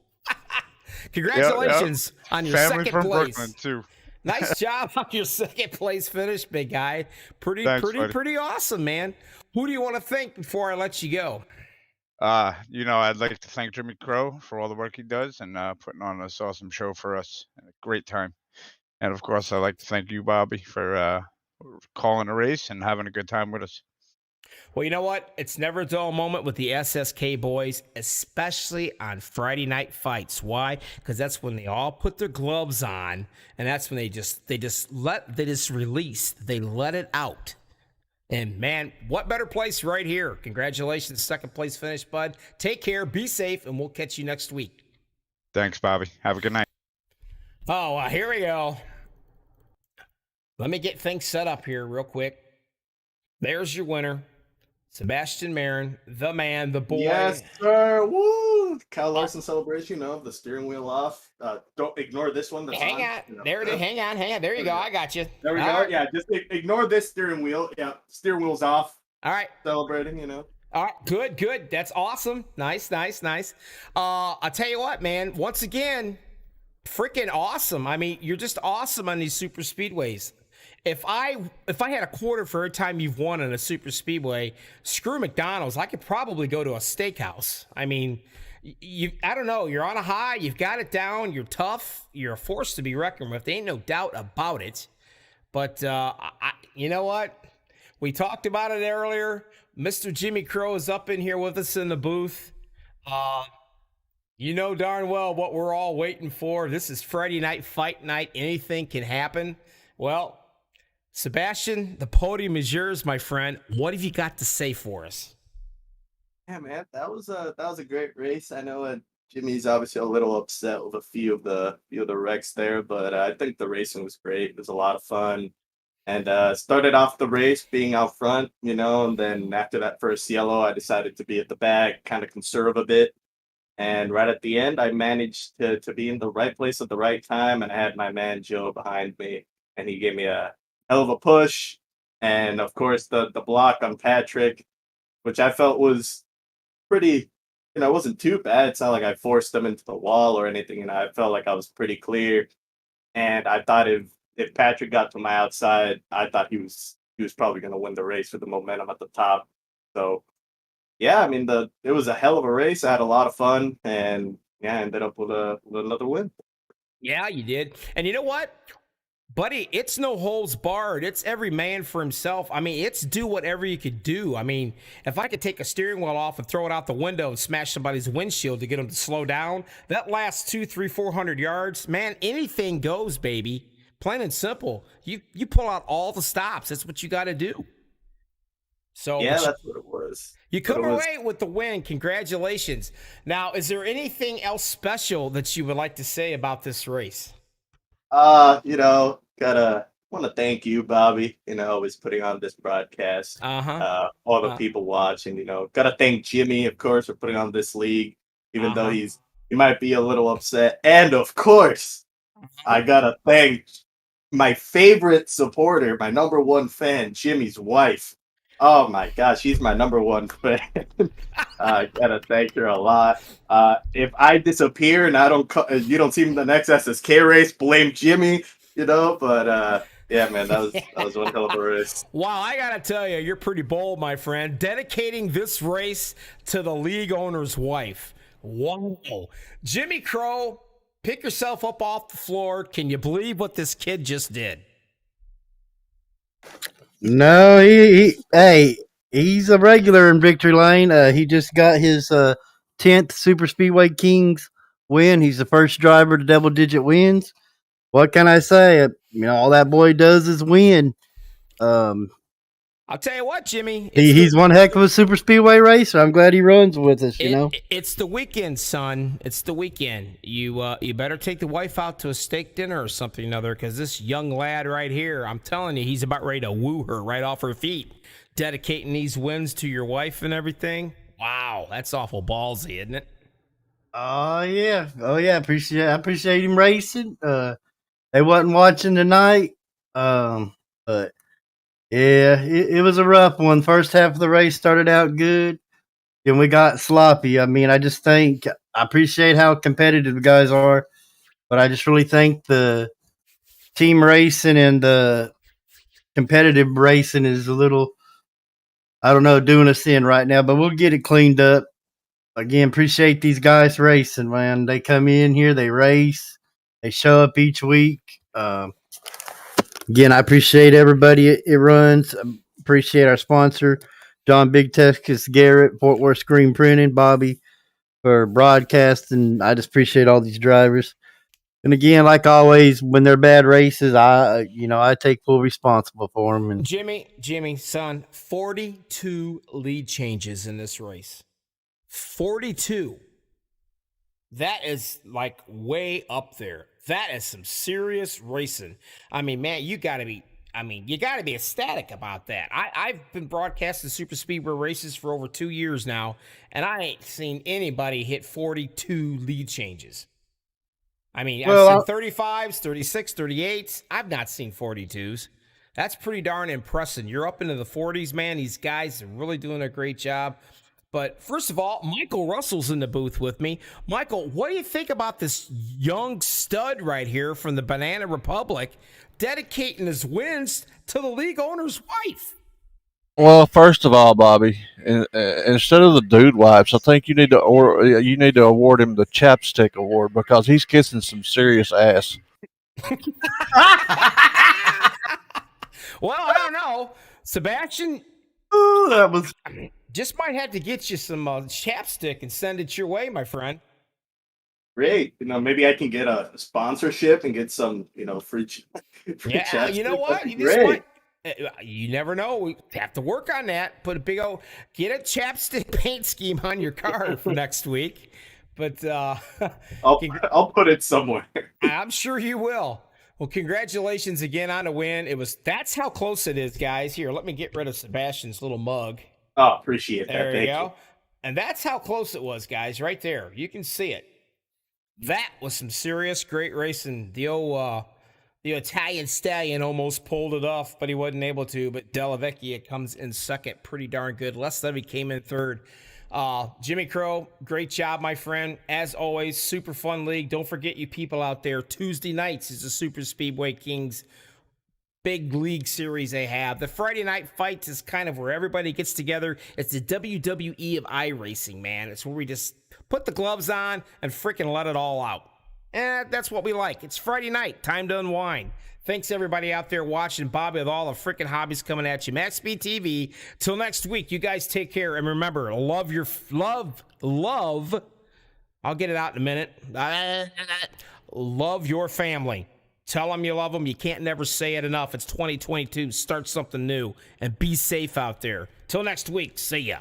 Congratulations on your Family second from place. Brooklyn, too. Nice job on your second place finish, big guy. Pretty awesome, man. Who do you want to thank before I let you go? I'd like to thank Jimmy Crow for all the work he does and putting on this awesome show for us. A great time. And of course, I'd like to thank you, Bobby, for calling a race and having a good time with us. Well, you know what? It's never a dull moment with the SSK boys, especially on Friday night fights. Why? Because that's when they all put their gloves on, and that's when they just release. They let it out. And man, what better place right here? Congratulations, second place finish, bud. Take care, be safe, and we'll catch you next week. Thanks, Bobby. Have a good night. Oh, here we go. Let me get things set up here real quick. There's your winner, Sebastian Marin, the man, the boy. Yes, sir. Woo! Kyle Larson celebration of the steering wheel off. Don't ignore this one. Hang on. There it is. Hang on. There you go. I got you. There we go. Right. Yeah, just ignore this steering wheel. Yeah, steering wheel's off. All right. Celebrating, All right. Good. That's awesome. Nice. I'll tell you what, man. Once again, freaking awesome. I mean, you're just awesome on these super speedways. If I had a quarter for every time you've won in a super speedway, screw McDonald's. I could probably go to a steakhouse. I mean, I don't know. You're on a high. You've got it down. You're tough. You're a force to be reckoned with. There ain't no doubt about it. But you know what? We talked about it earlier. Mr. Jimmy Crow is up in here with us in the booth. You know darn well what we're all waiting for. This is Friday night fight night. Anything can happen. Well, Sebastian, the podium is yours, my friend. What have you got to say for us? Yeah, man, that was a great race. I know Jimmy's obviously a little upset with a few of the wrecks there, but I think the racing was great. It was a lot of fun, and started off the race being out front, and then after that first yellow, I decided to be at the back, kind of conserve a bit, and right at the end, I managed to be in the right place at the right time, and I had my man Joe behind me, and he gave me a hell of a push, and of course the block on Patrick, which I felt was pretty, it wasn't too bad. It's not like I forced them into the wall or anything, I felt like I was pretty clear, and I thought if if Patrick got to my outside, I thought he was probably going to win the race with the momentum at the top. So yeah, I mean it was a hell of a race. I had a lot of fun, and yeah, I ended up with another win. Yeah, you did. And you know what? Buddy, it's no holds barred. It's every man for himself. I mean, it's do whatever you could do. I mean, if I could take a steering wheel off and throw it out the window and smash somebody's windshield to get them to slow down, that lasts 200, 300, 400 yards. Man, anything goes, baby. Plain and simple. You pull out all the stops. That's what you got to do. So yeah, that's what it was. You come away with the win. Congratulations. Now, is there anything else special that you would like to say about this race? Want to thank you, Bobby. Always putting on this broadcast. All the people watching. Gotta thank Jimmy, of course, for putting on this league, even though he might be a little upset. And of course, I gotta thank my favorite supporter, my number one fan, Jimmy's wife. Oh my gosh, she's my number one fan. I gotta thank her a lot. If I disappear and you don't see me in the next SSK race, blame Jimmy. But yeah, man, that was one hell of a race. Wow, I gotta tell you, you're pretty bold, my friend. Dedicating this race to the league owner's wife. Wow, Jimmy Crow, pick yourself up off the floor. Can you believe what this kid just did? No, he's a regular in victory lane. He just got his 10th Super Speedway Kings win. He's the first driver to double-digit wins. What can I say? All that boy does is win. I'll tell you what, Jimmy. He's one heck of a super speedway racer. I'm glad he runs with us, It's the weekend, son. It's the weekend. You better take the wife out to a steak dinner or something or another, because this young lad right here, I'm telling you, he's about ready to woo her right off her feet. Dedicating these wins to your wife and everything. Wow, that's awful ballsy, isn't it? Oh yeah. I appreciate him racing. They wasn't watching tonight. But yeah, it was a rough one. First half of the race started out good, then we got sloppy. I appreciate how competitive the guys are, but I just really think the team racing and the competitive racing is a little, I don't know, doing us in right now, but we'll get it cleaned up. Again, appreciate these guys racing, man. They come in here, they race, they show up each week. Again, I appreciate everybody it runs. Appreciate our sponsor, John Big Texas Garrett, Fort Worth Screen Printing, Bobby for broadcasting. I just appreciate all these drivers. And again, like always, when they're bad races, I take full responsible for them. And Jimmy, son, 42 lead changes in this race. 42. That is like way up there. That is some serious racing. I mean, man, you got to be ecstatic about that. I've been broadcasting super speedway races for over 2 years now, and I ain't seen anybody hit 42 lead changes. I've seen 35s, 36, 38s. I've not seen 42s. That's pretty darn impressive. You're up into the 40s, man. These guys are really doing a great job. But first of all, Michael Russell's in the booth with me. Michael, what do you think about this young stud right here from the Banana Republic dedicating his wins to the league owner's wife? Well, first of all, Bobby, instead of the dude wipes, I think you need to award him the chapstick award, because he's kissing some serious ass. Well, I don't know, Sebastian. Ooh, that was. Just might have to get you some chapstick and send it your way, my friend. Great. Maybe I can get a sponsorship and get some, free chapstick. You know what? You never know. We have to work on that. Put a get a chapstick paint scheme on your car for next week. But I'll put it somewhere. I'm sure you will. Well, congratulations again on a win. That's how close it is, guys. Here, let me get rid of Sebastian's little mug. Oh, appreciate that. There you go. And that's how close it was, guys, right there. You can see it. That was some serious great racing. The Italian Stallion almost pulled it off, but he wasn't able to. But Della Vecchia comes in second. Pretty darn good. Les Levy came in third. Jimmy Crow, great job, my friend. As always, super fun league. Don't forget, you people out there, Tuesday nights is the Super Speedway Kings big league series they have. The Friday night fights is kind of where everybody gets together. It's the WWE of iRacing, man. It's where we just put the gloves on and freaking let it all out. And that's what we like. It's Friday night, time to unwind. Thanks everybody out there watching. Bobby with all the freaking hobbies coming at you. MaxSpeedTV. Till next week, you guys take care. And remember, love. I'll get it out in a minute. Love your family. Tell them you love them. You can't never say it enough. It's 2022. Start something new and be safe out there. Till next week. See ya.